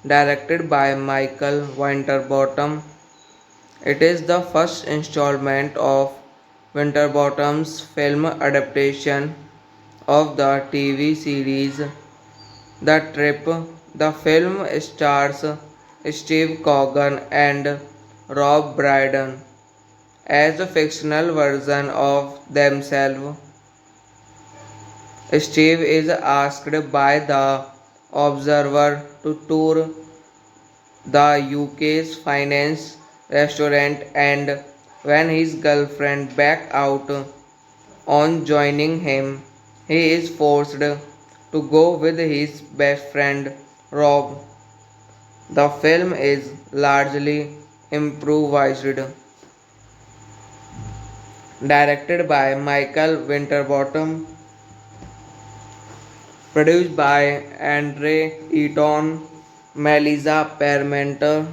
directed by Michael Winterbottom. It is the first installment of Winterbottom's film adaptation of the TV series The Trip. The film stars Steve Coogan and Rob Brydon as a fictional version of themselves. Steve is asked by the Observer to tour the UK's finance restaurant, and when his girlfriend backs out on joining him, he is forced to go with his best friend Rob. The film is largely improvised, directed by Michael Winterbottom, produced by Andre Eaton, Melissa Parmenter,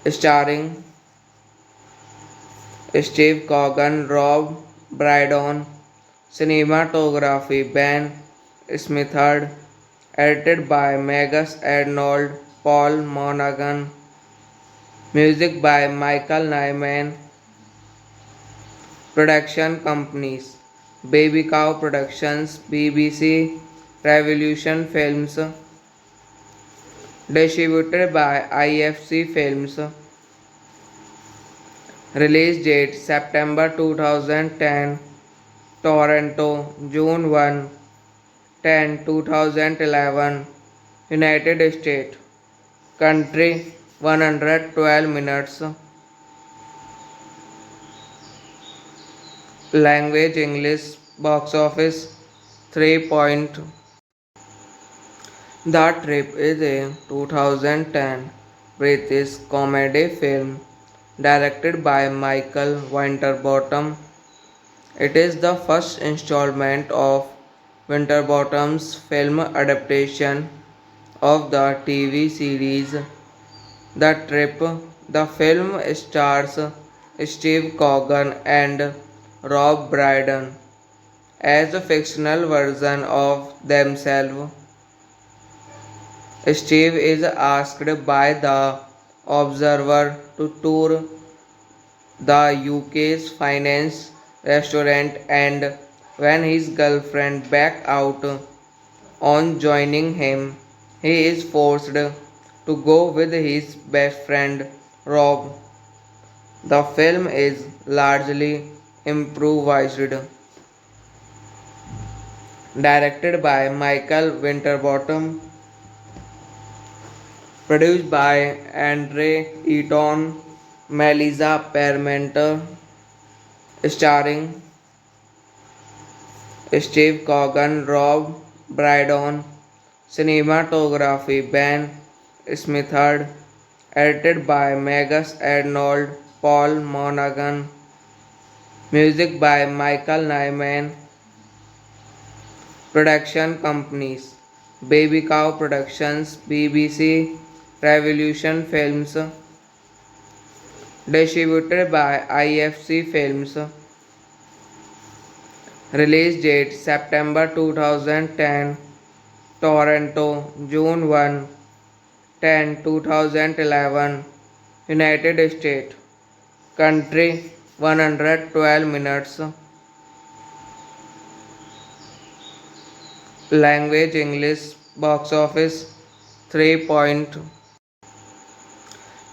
starring Steve Coogan, Rob Brydon, cinematography Ben Smithard, edited by Magus Arnold, Paul Monaghan, music by Michael Nyman. Production companies: Baby Cow Productions, BBC, Revolution Films. Distributed by IFC Films. Release date September 2010. Toronto, June 1, 2011. United States. Country 112 minutes. Language English. Box office 3 point. The Trip is a 2010 British comedy film directed by Michael Winterbottom. It is the first installment of Winterbottom's film adaptation of the TV series The Trip. The film stars Steve Coogan and Rob Brydon as a fictional version of themselves. Steve is asked by the Observer to tour the UK's finance restaurant, and when his girlfriend back out on joining him, he is forced to go with his best friend Rob. The film is largely improvised, directed by Michael Winterbottom, produced by Andre Eaton, Melissa Parmenter, starring Steve Coogan, Rob Brydon, cinematography Ben Smithard, edited by Magus Arnold, Paul Monaghan, music by Michael Nyman, production companies Baby Cow Productions, BBC, Revolution Films, distributed by IFC Films, release date September 2010, Toronto, June 2011, United States, country 112 minutes, language English, box office 3.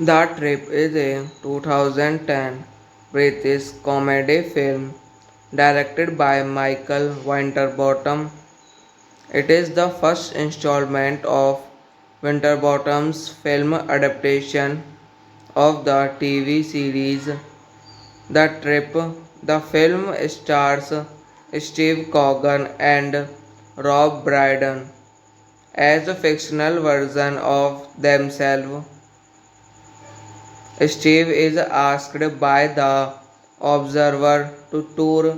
The Trip is a 2010 British comedy film directed by Michael Winterbottom. It is the first installment of Winterbottom's film adaptation of the TV series The Trip. The film stars Steve Coogan and Rob Brydon as a fictional version of themselves. Steve is asked by the Observer to tour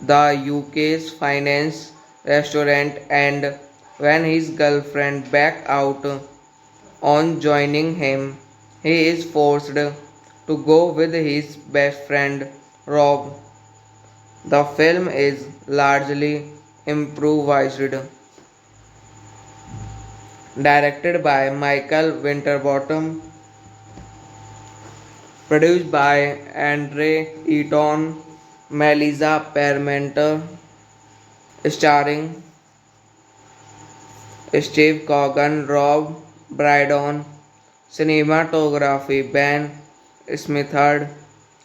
the UK's finance restaurant, and when his girlfriend back out on joining him, he is forced to go with his best friend Rob. The film is largely improvised, directed by Michael Winterbottom, produced by Andre Eaton, Melissa Parmenter, starring Steve Coogan, Rob Brydon, cinematography Ben Smithard,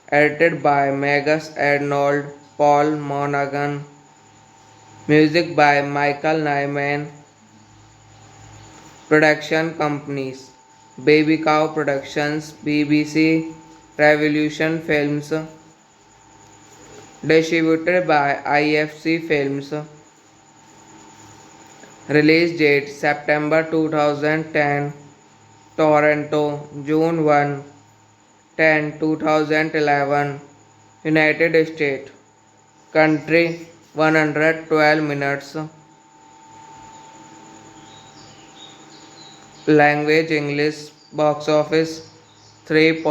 edited by Magus Arnold, Paul Monaghan, music by Michael Nyman, production companies Baby Cow Productions, BBC, Revolution Films, distributed by IFC Films, release date September 2010, Toronto, June 2011, United States, country 112 minutes, language English, box office 3.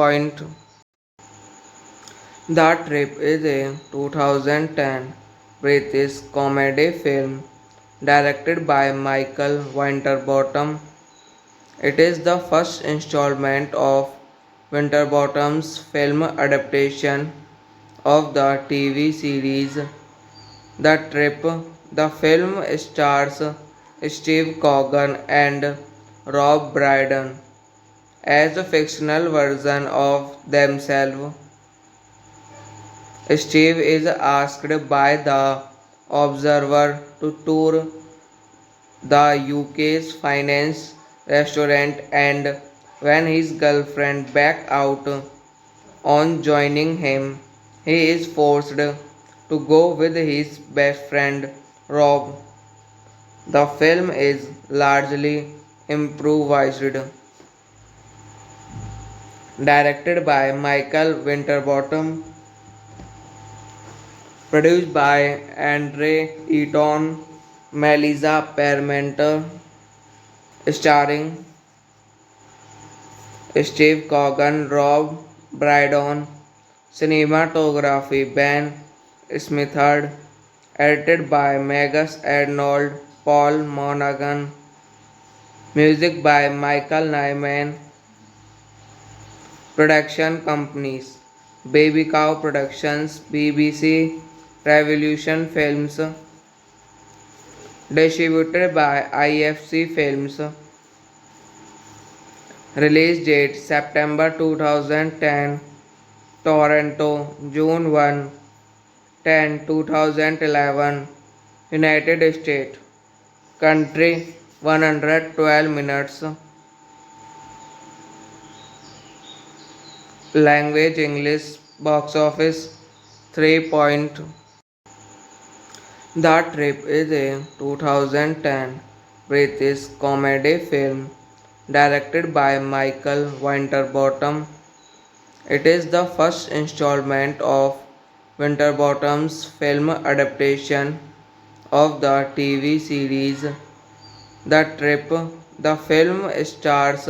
The Trip is a 2010 British comedy film directed by Michael Winterbottom. It is the first installment of Winterbottom's film adaptation of the TV series The Trip. The film stars Steve Coogan and Rob Brydon as a fictional version of themselves. Steve is asked by the Observer to tour the UK's finance restaurant, and when his girlfriend back out on joining him, he is forced to go with his best friend Rob. The film is largely improvised, directed by Michael Winterbottom, Produced by Andre Eaton, Melissa Parmenter, starring Steve Coogan, Rob Brydon, cinematography Ben Smithard, edited by Magus Arnold, Paul Monaghan, music by Michael Nyman, production companies Baby Cow Productions, BBC, Revolution Films, distributed by IFC Films, release date September 2010, Toronto, June 10, 2011, United States, country 112 minutes, language English, box office 3. The Trip is a 2010 British comedy film directed by Michael Winterbottom. It is the first installment of Winterbottom's film adaptation of the TV series The Trip. The film stars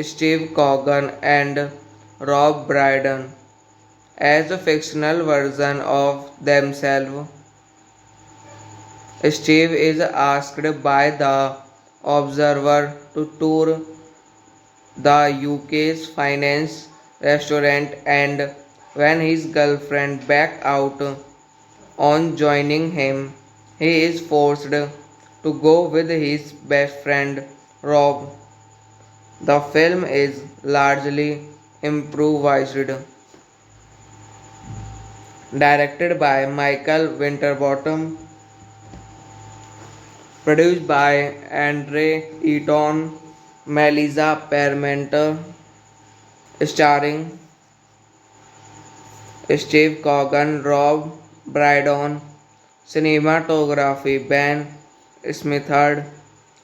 Steve Coogan and Rob Brydon as a fictional version of themselves. Steve is asked by the Observer to tour the UK's finance restaurant, and when his girlfriend backs out on joining him, he is forced to go with his best friend Rob. The film is largely improvised, directed by Michael Winterbottom, produced by Andre Eaton, Melissa Parmenter, starring Steve Coogan, Rob Brydon, cinematography Ben Smithard,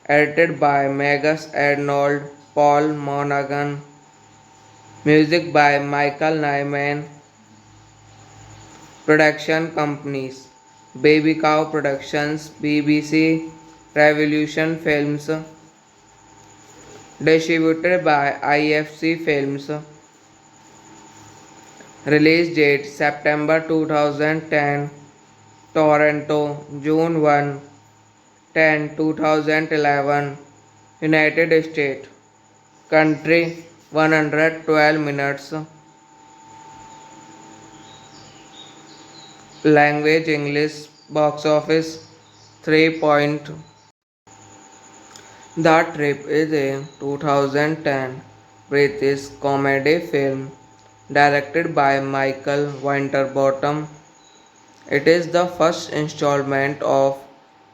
edited by Magus Arnold, Paul Monaghan, music by Michael Nyman, production companies Baby Cow Productions, BBC, Revolution Films, distributed by IFC Films, release date September 2010, Toronto, June 10, 2011, United States, country 112 minutes, language English, box office 3. The Trip is a 2010 British comedy film directed by Michael Winterbottom. It is the first installment of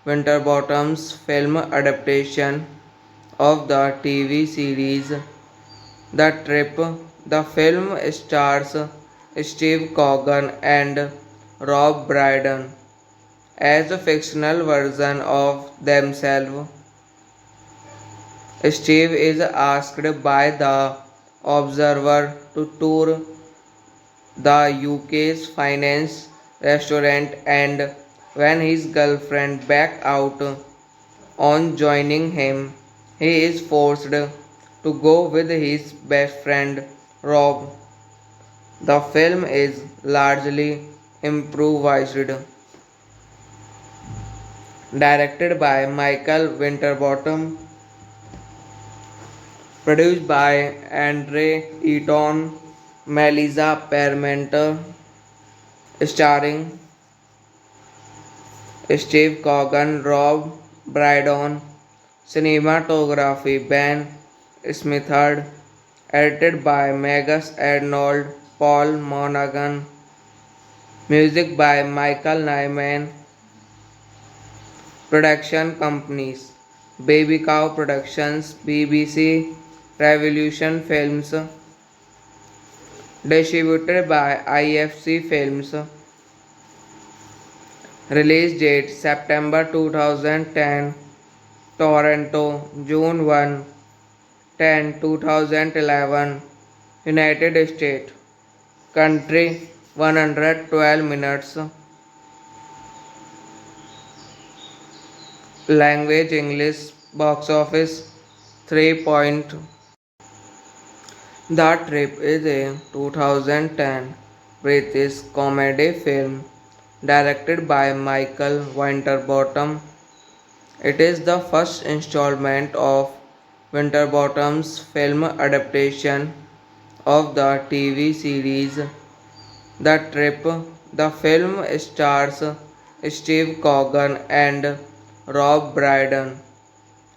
Winterbottom's film adaptation of the TV series The Trip. The film stars Steve Coogan and Rob Brydon as a fictional version of themselves. Steve is asked by the Observer to tour the UK's finance restaurant, and when his girlfriend backs out on joining him, he is forced to go with his best friend Rob. The film is largely improvised, directed by Michael Winterbottom, produced by Andre Eaton, Melissa Parmenter, starring Steve Coogan, Rob Brydon, cinematography Ben Smithard, edited by Magus Arnold, Paul Monaghan, music by Michael Nyman, production companies Baby Cow Productions, BBC, Revolution Films, distributed by IFC Films, release date September 2010, Toronto, June 10, 2011, United States, country 112 minutes, Language English box office 3 point. The Trip is a 2010 British comedy film directed by Michael Winterbottom. It is the first installment of Winterbottom's film adaptation of the TV series The Trip. The film stars Steve Coogan and Rob Brydon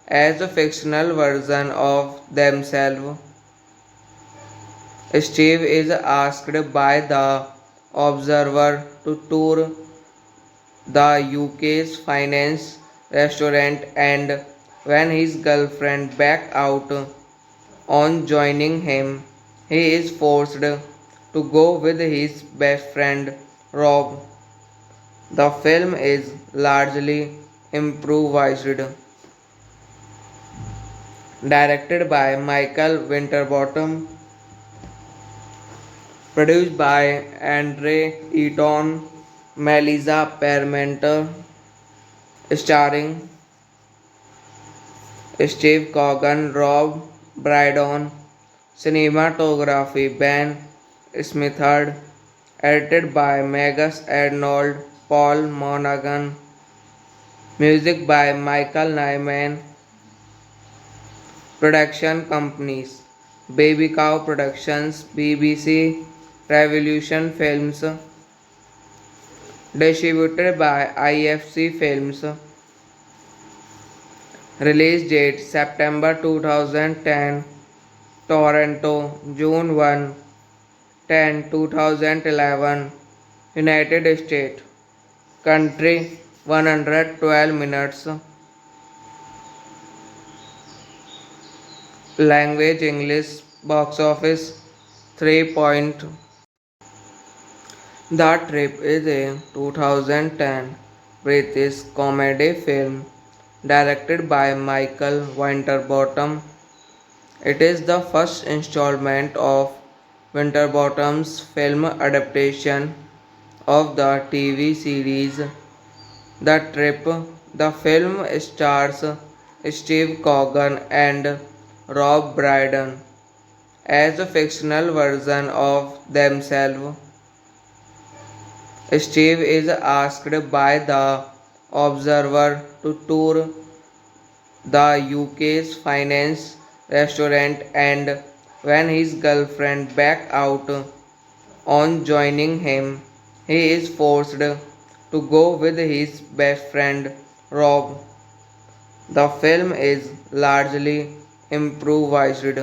as a fictional version of themselves. Steve is asked by the Observer to tour the UK's finance restaurant, and when his girlfriend backs out on joining him, he is forced to go with his best friend Rob. The film is largely improvised, directed by Michael Winterbottom, produced by Andre Eaton, Melissa Parmenter, starring Steve Coogan, Rob Brydon, cinematography Ben Smithard, edited by Magus Arnold, Paul Monaghan, music by Michael Nyman, production companies Baby Cow Productions, BBC, Revolution Films, distributed by IFC Films, release date September 2010, Toronto, June 1, 2011, United States, country 112 minutes, language English, box office 3 point. The Trip is a 2010 British comedy film directed by Michael Winterbottom. It is the first installment of Winterbottom's film adaptation of the TV series The Trip. The film stars Steve Coogan and Rob Brydon as a fictional version of themselves. Steve is asked by the Observer to tour the UK's finance restaurant, and when his girlfriend backs out on joining him, he is forced to go with his best friend Rob. The film is largely improvised,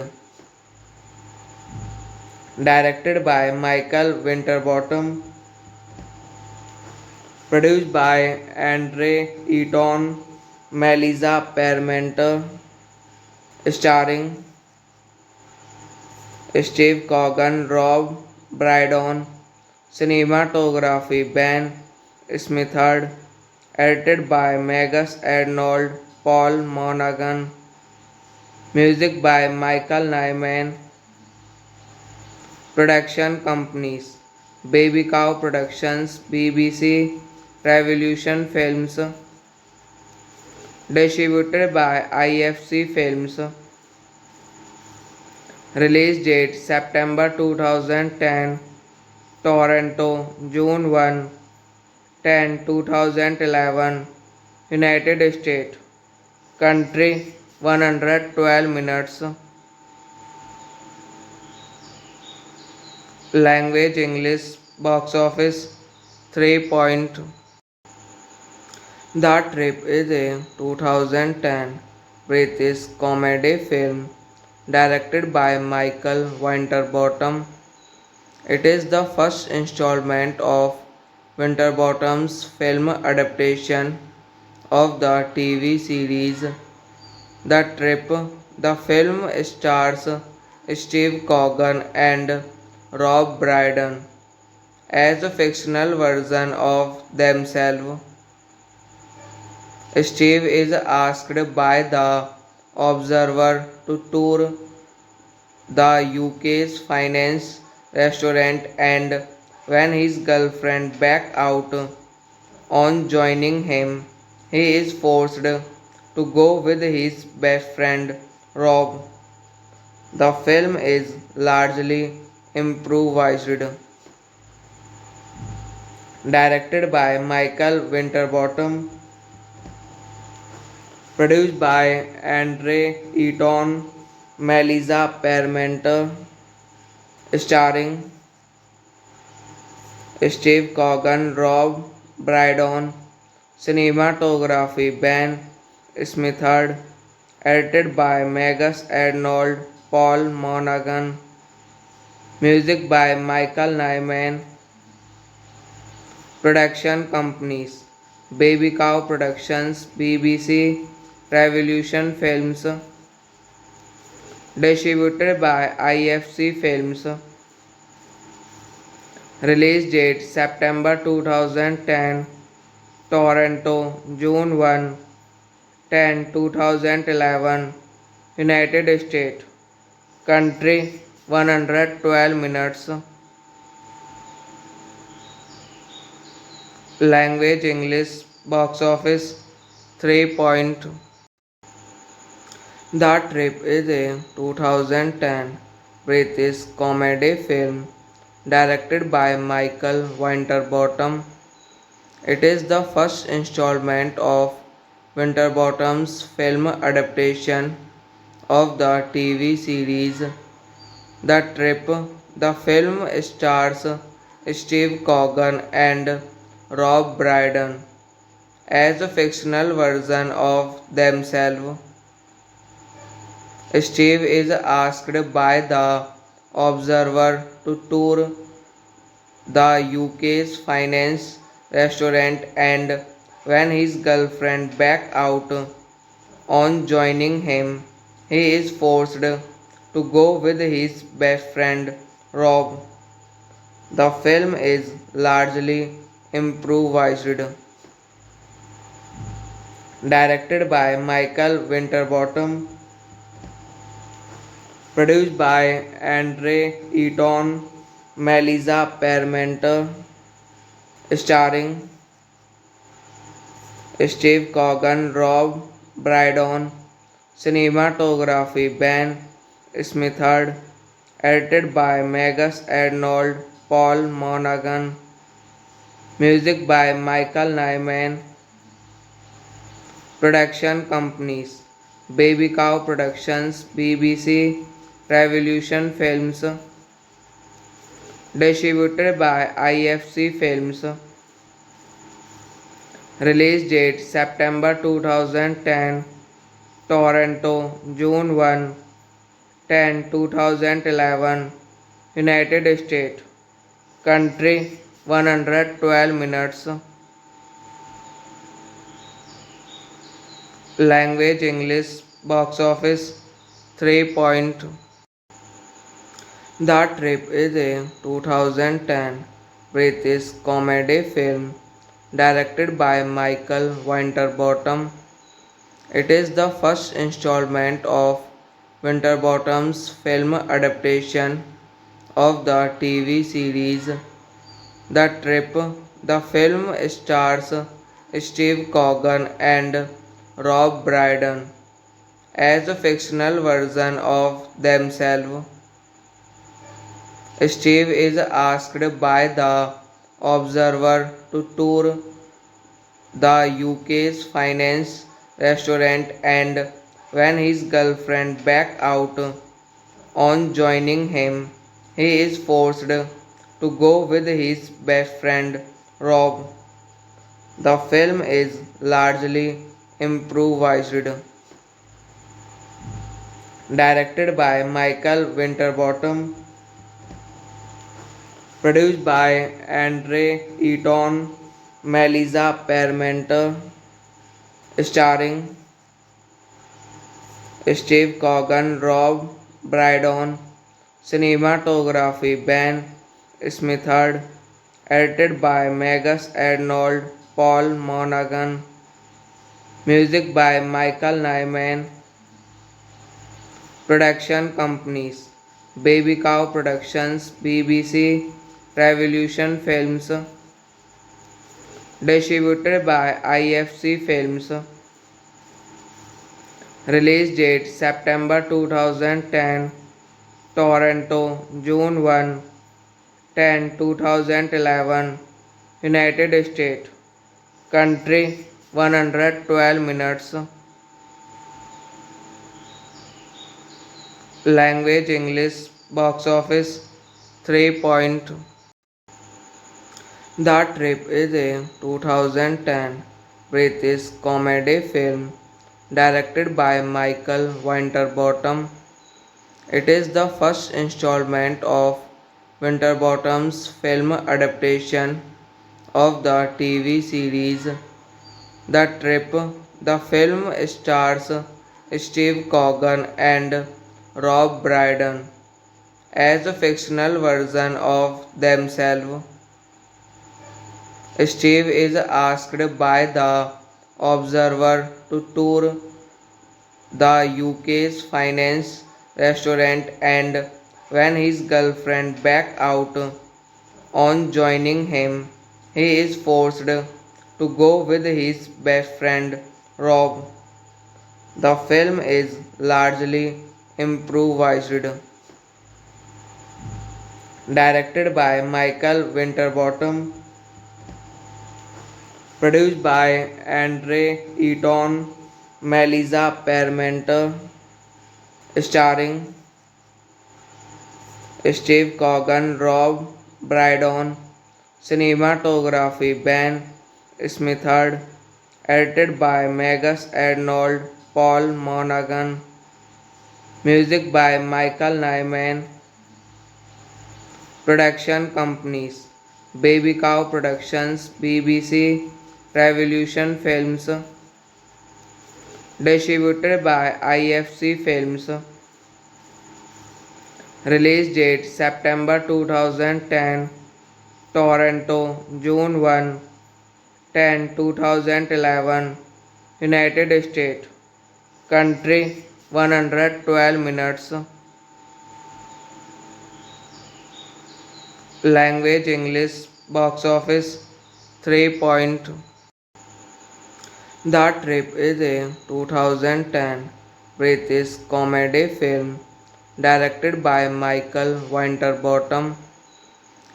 directed by Michael Winterbottom, produced by Andre Eaton, Melissa Parmenter, starring Steve Coogan, Rob Brydon, cinematography Ben Smithard, edited by Magus Arnold, Paul Monaghan, music by Michael Nyman, production companies Baby Cow Productions, BBC, Revolution Films, distributed by IFC Films, release date September 2010, Toronto, June 1, 2011, United States, country 112 minutes, language English, box office 3 point. The Trip is a 2010 British comedy film directed by Michael Winterbottom. It is the first installment of Winterbottom's film adaptation of the TV series The Trip. The film stars Steve Coogan and Rob Brydon as a fictional version of themselves. Steve is asked by the Observer to tour the UK's finance restaurant, and when his girlfriend backs out on joining him, he is forced to go with his best friend Rob. The film is largely improvised, directed by Michael Winterbottom, produced by Andre Eaton, Melissa Parmenter, starring Steve Coogan, Rob Brydon, cinematography Ben Smithard, edited by Magus Arnold, Paul Monaghan, music by Michael Nyman, production companies Baby Cow Productions, BBC, Revolution Films, distributed by IFC Films, release date September 2010, Toronto, June 2011, United States, country 112 minutes, language English, box office 3. The Trip is a 2010 British comedy film directed by Michael Winterbottom. It is the first installment of Winterbottom's film adaptation of the TV series The Trip. The film stars Steve Coogan and Rob Brydon as a fictional version of themselves. Steve is asked by the Observer to tour the UK's finance restaurant, and when his girlfriend backs out on joining him, he is forced to go with his best friend Rob. The film is largely improvised, directed by Michael Winterbottom, produced by Andre Eaton, Melissa Parmenter, starring Steve Coogan, Rob Brydon, cinematography Ben Smithard, edited by Magus Arnold, Paul Monaghan, music by Michael Nyman, production companies Baby Cow Productions, BBC, Revolution Films, distributed by IFC Films, release date September 2010, Toronto, June 2011, United States, country 112 minutes, language English, box office 3. The Trip is a 2010 British comedy film directed by Michael Winterbottom. It is the first installment of Winterbottom's film adaptation of the TV series The Trip. The film stars Steve Coogan and Rob Brydon as a fictional version of themselves. Steve is asked by the Observer to tour the UK's finance restaurant, and when his girlfriend backs out on joining him, he is forced to go with his best friend Rob. The film is largely improvised, directed by Michael Winterbottom, produced by Andre Eaton, Melissa Parmenter, starring Steve Coogan, Rob Brydon, cinematography Ben Smithard, edited by Magus Arnold, Paul Monaghan, music by Michael Nyman, production companies Baby Cow Productions, BBC, Revolution Films, distributed by IFC Films, Release date September 2010. Toronto, June 1, 2011. United States. Country 112 minutes. Language English. Box office 3 point. The Trip is a 2010 British comedy film directed by Michael Winterbottom. It is the first installment of Winterbottom's film adaptation of the TV series The Trip. The film stars Steve Coogan and Rob Brydon as a fictional version of themselves. Steve is asked by the Observer to tour the UK's finance restaurant, and when his girlfriend backs out on joining him, he is forced to go with his best friend Rob. The film is largely improvised, directed by Michael Winterbottom, produced by Andre Eaton, Melissa Parmenter, starring Steve Coogan, Rob Brydon, cinematography Ben Smithard, edited by Magus Arnold, Paul Monaghan, music by Michael Nyman, production companies Baby Cow Productions, BBC, Revolution Films, distributed by IFC Films. Release date September 2010. Toronto, June 1, 2011. United States. Country 112 minutes. Language English. Box office 3 point. The Trip is a 2010 British comedy film directed by Michael Winterbottom.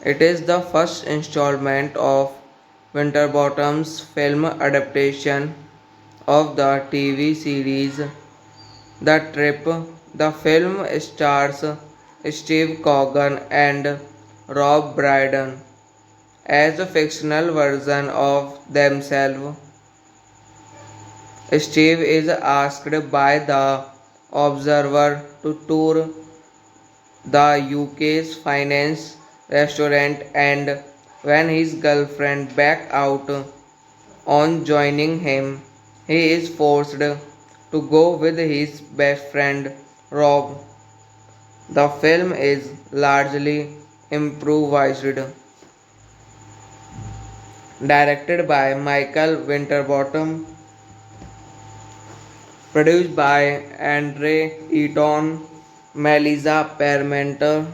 It is the first installment of Winterbottom's film adaptation of the TV series The Trip. The film stars Steve Coogan and Rob Brydon as a fictional version of themselves. Steve is asked by the Observer to tour the UK's finance restaurant, and when his girlfriend backs out on joining him, he is forced to go with his best friend Rob. The film is largely improvised, directed by Michael Winterbottom, produced by Andre Eaton, Melissa Parmenter,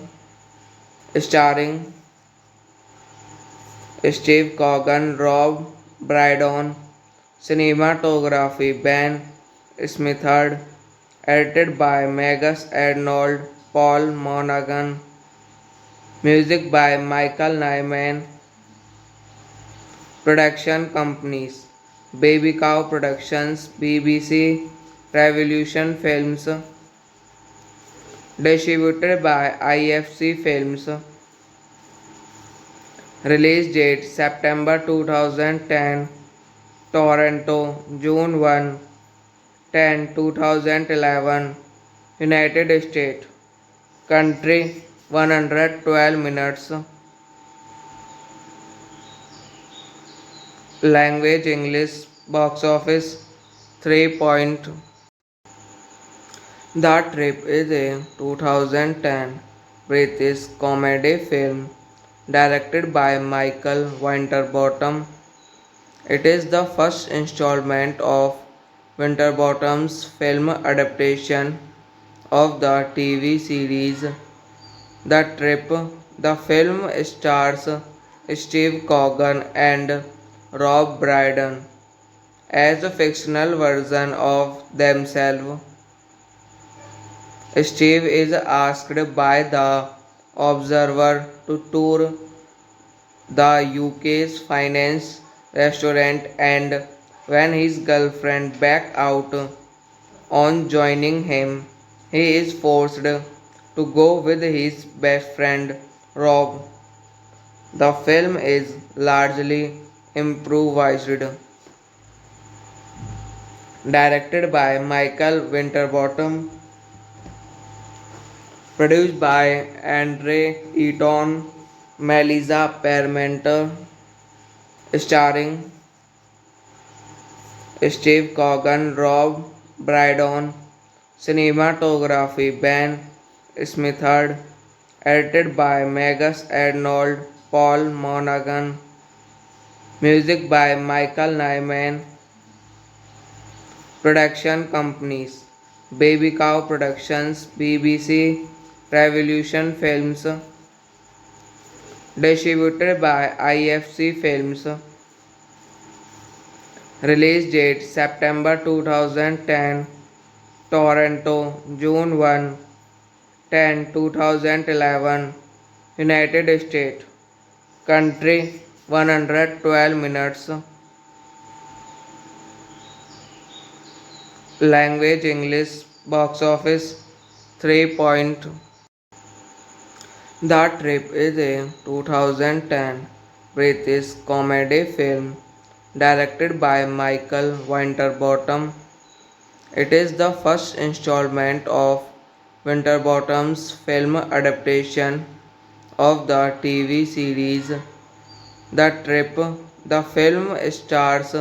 starring Steve Coogan, Rob Brydon, cinematography Ben Smithard, edited by Magus Arnold, Paul Monaghan, music by Michael Nyman, production companies Baby Cow Productions, BBC, Revolution Films, distributed by IFC Films. Release date September 2010. Toronto, June 1, 2011. United States. Country 112 minutes. Language English. Box office 3 point. The Trip is a 2010 British comedy film directed by Michael Winterbottom. It is the first installment of Winterbottom's film adaptation of the TV series The Trip. The film stars Steve Coogan and Rob Brydon as a fictional version of themselves. Steve is asked by the Observer to tour the UK's finance restaurant, and when his girlfriend back out on joining him, he is forced to go with his best friend Rob. The film is largely improvised, directed by Michael Winterbottom, produced by Andre Eaton, Melissa Parmenter, starring Steve Coogan, Rob Brydon, cinematography Ben Smithard, edited by Magus Arnold, Paul Monaghan, music by Michael Nyman, production companies Baby Cow Productions, BBC, Revolution Films, distributed by IFC Films, release date September 2010, Toronto, June 2011, United States, country 112 minutes, language English, box office 3. The Trip is a 2010 British comedy film directed by Michael Winterbottom. It is the first installment of Winterbottom's film adaptation of the TV series The Trip. The film stars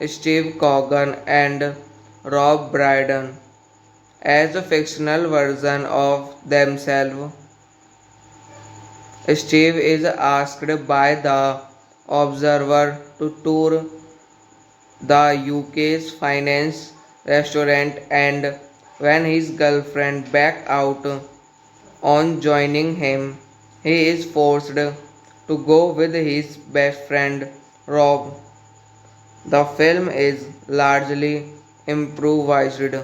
Steve Coogan and Rob Brydon as a fictional version of themselves. Steve is asked by the Observer to tour the UK's finance restaurant, and when his girlfriend back out on joining him, he is forced to go with his best friend Rob. The film is largely improvised,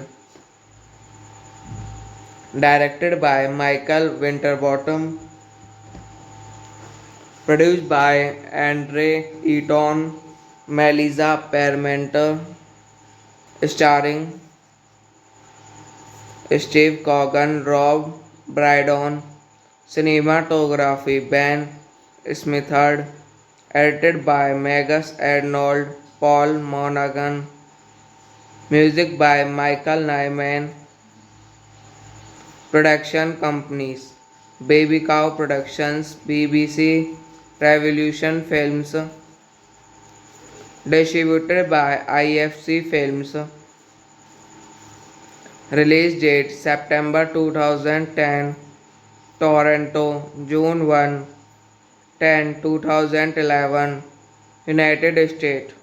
directed by Michael Winterbottom, produced by Andre Eaton, Melissa Parmenter, starring Steve Coogan, Rob Brydon, cinematography Ben Smithard, edited by Magus Arnold, Paul Monaghan, music by Michael Nyman, production companies Baby Cow Productions, BBC, Revolution Films, distributed by IFC Films, release date September 2010, Toronto, June 2011, United States,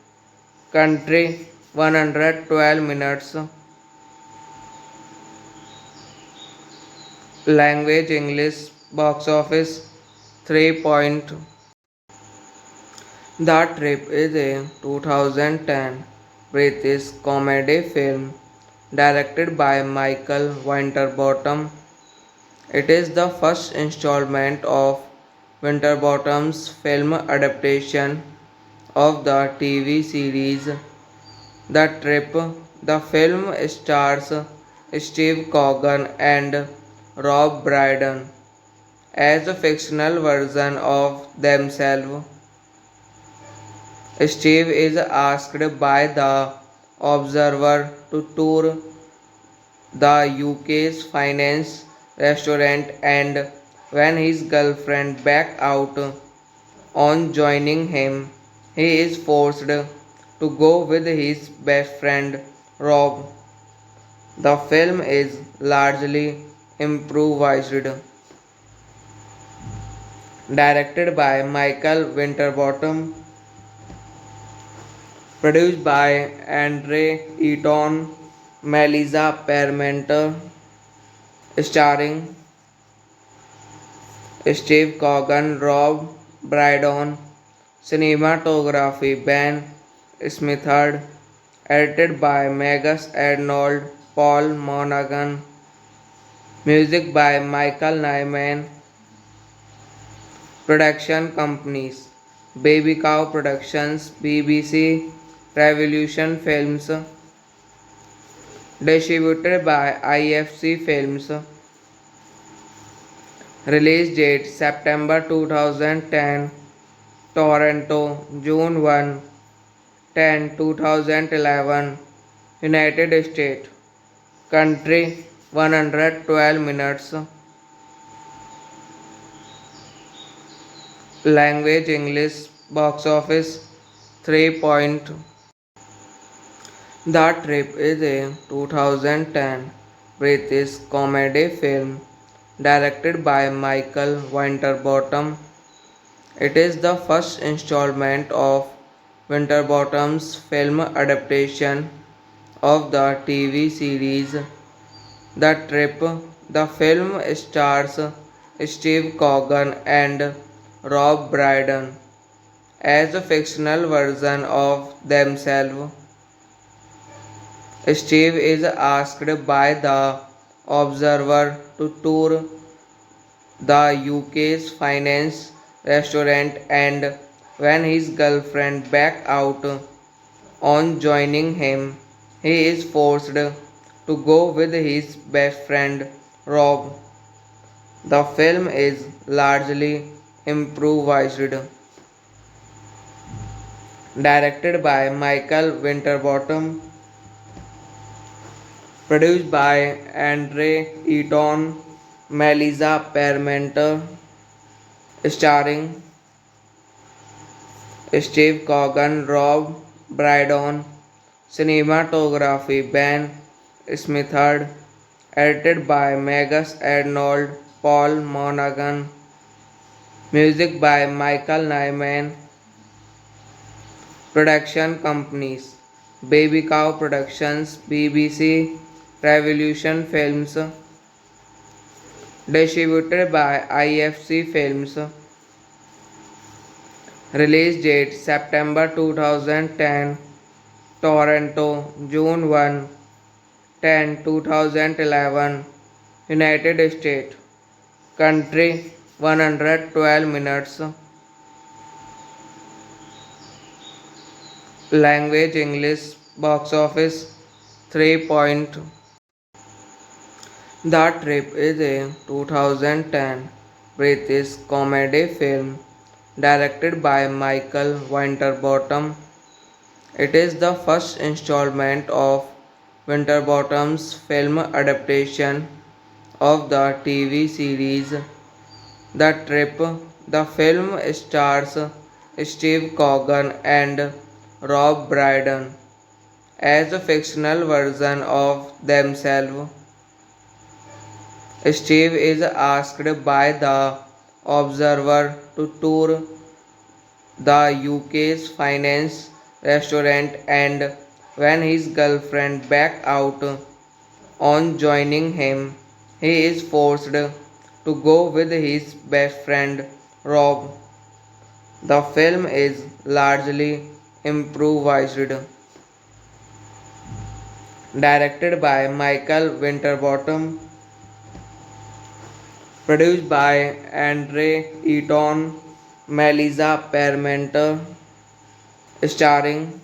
country 112 minutes, language English, box office 3. The Trip is a 2010 British comedy film directed by Michael Winterbottom. It is the first installment of Winterbottom's film adaptation of the TV series The Trip. The film stars Steve Coogan and Rob Brydon as a fictional version of themselves. Steve is asked by the Observer to tour the UK's finance restaurant, and when his girlfriend back out on joining him, he is forced to go with his best friend Rob. The film is largely improvised, directed by Michael Winterbottom, produced by Andre Eaton, Melissa Parmenter, starring Steve Coogan, Rob Brydon, cinematography Ben Smithard, edited by Magus Arnold, Paul Monaghan, music by Michael Nyman, production companies Baby Cow Productions, BBC, Revolution Films, distributed by IFC Films, release date September 2010, Toronto, June 1, 2011, United States, country 112 minutes, language English, box office 3. The Trip is a 2010 British comedy film directed by Michael Winterbottom. It is the first installment of Winterbottom's film adaptation of the TV series The Trip. The film stars Steve Coogan and Rob Brydon as a fictional version of themselves. Steve is asked by the Observer to tour the UK's finance restaurant, and when his girlfriend backs out on joining him, he is forced to go with his best friend Rob. The film is largely improvised, directed by Michael Winterbottom, produced by Andre Eaton, Melissa Parmenter, starring Steve Coogan, Rob Brydon, cinematography Ben Smithard, edited by Magus Arnold, Paul Monaghan, music by Michael Nyman, production companies Baby Cow Productions, BBC, Revolution Films, distributed by IFC Films, release date September 2010, Toronto, June 1, 2011, United States, country 112 minutes, language English, box office 3. The Trip is a 2010 British comedy film directed by Michael Winterbottom. It is the first installment of Winterbottom's film adaptation of the TV series The Trip. The film stars Steve Coogan and Rob Brydon as a fictional version of themselves. Steve is asked by the Observer to tour the UK's finance restaurant, and when his girlfriend backs out on joining him, he is forced to go with his best friend Rob. The film is largely improvised, directed by Michael Winterbottom, produced by Andre Eaton, Melissa Parmenter, starring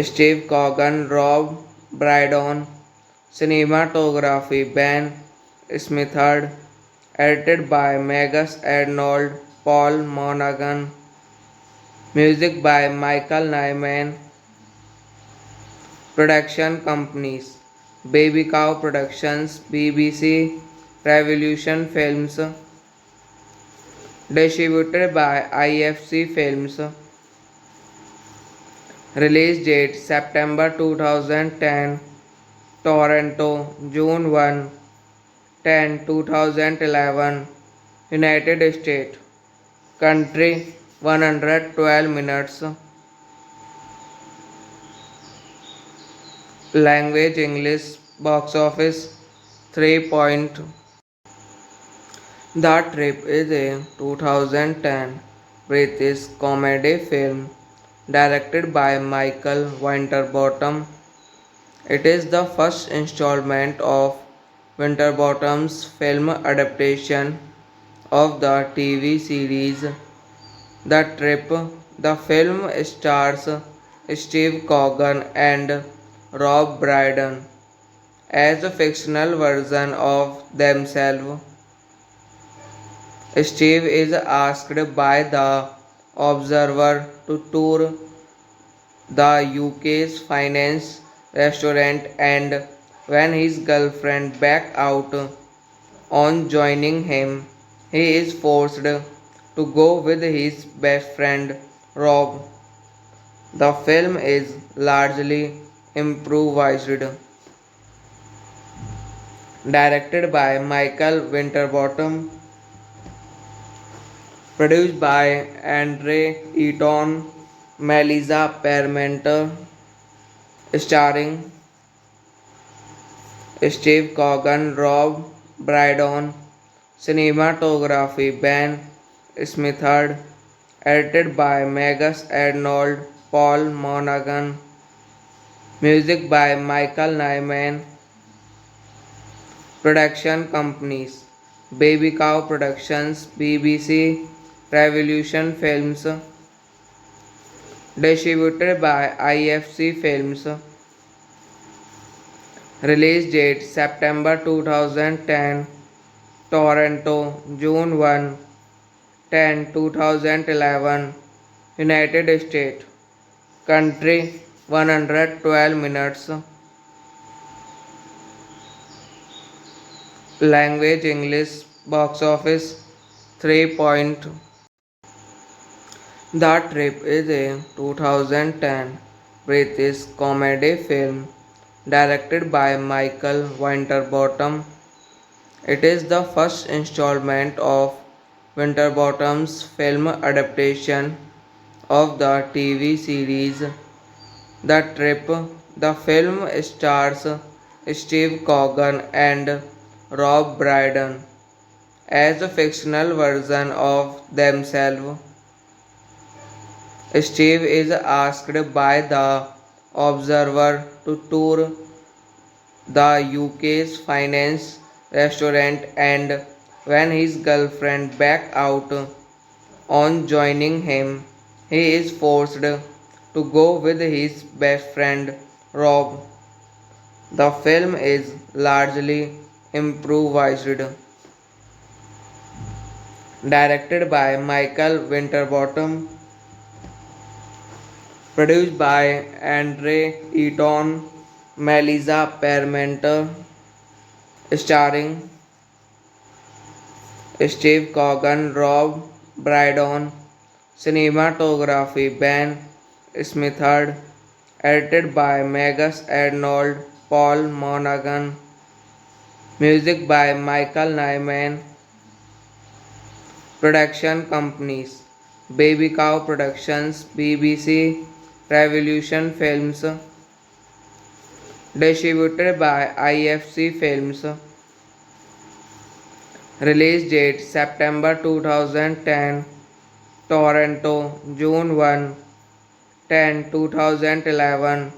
Steve Coogan, Rob Brydon, cinematography Ben Smithard, edited by Magus Arnold, Paul Monaghan, music by Michael Nyman, production companies Baby Cow Productions, BBC, Revolution Films, distributed by IFC Films, release date September 2010, Toronto, June 1, 2011, United States, country 112 minutes, language English, box office 3. The Trip is a 2010 British comedy film directed by Michael Winterbottom. It is the first installment of Winterbottom's film adaptation of the TV series The Trip. The film stars Steve Coogan and Rob Brydon as a fictional version of themselves. Steve is asked by the Observer to tour the UK's finance restaurant, and when his girlfriend back out on joining him, he is forced to go with his best friend Rob. The film is largely improvised, directed by Michael Winterbottom, produced by Andre Eaton, Melissa Parmenter, starring Steve Coogan, Rob Brydon, cinematography Ben Smithard, edited by Magus Arnold, Paul Monaghan, music by Michael Nyman, production companies Baby Cow Productions, BBC, Revolution Films, distributed by IFC Films, release date September 2010, Toronto, June 1, 2011, United States, country 112 minutes, language English, box office 3. The Trip is a 2010 British comedy film directed by Michael Winterbottom. It is the first installment of Winterbottom's film adaptation of the TV series The Trip. The film stars Steve Coogan and Rob Brydon as a fictional version of themselves. Steve is asked by the Observer to tour the UK's finance restaurant, and when his girlfriend back out on joining him, he is forced to go with his best friend Rob. The film is largely improvised, directed by Michael Winterbottom, produced by Andre Eaton, Melissa Parmenter, starring Steve Coogan, Rob Brydon, cinematography Ben Smithard, edited by Magus Arnold, Paul Monaghan, music by Michael Nyman, production companies Baby Cow Productions, BBC, Revolution Films, distributed by IFC Films, release date September 2010, Toronto, June 1, 2011,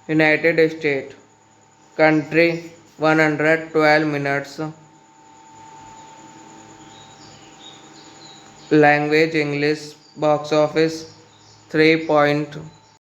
United States, country 112 minutes, language English, box office 3.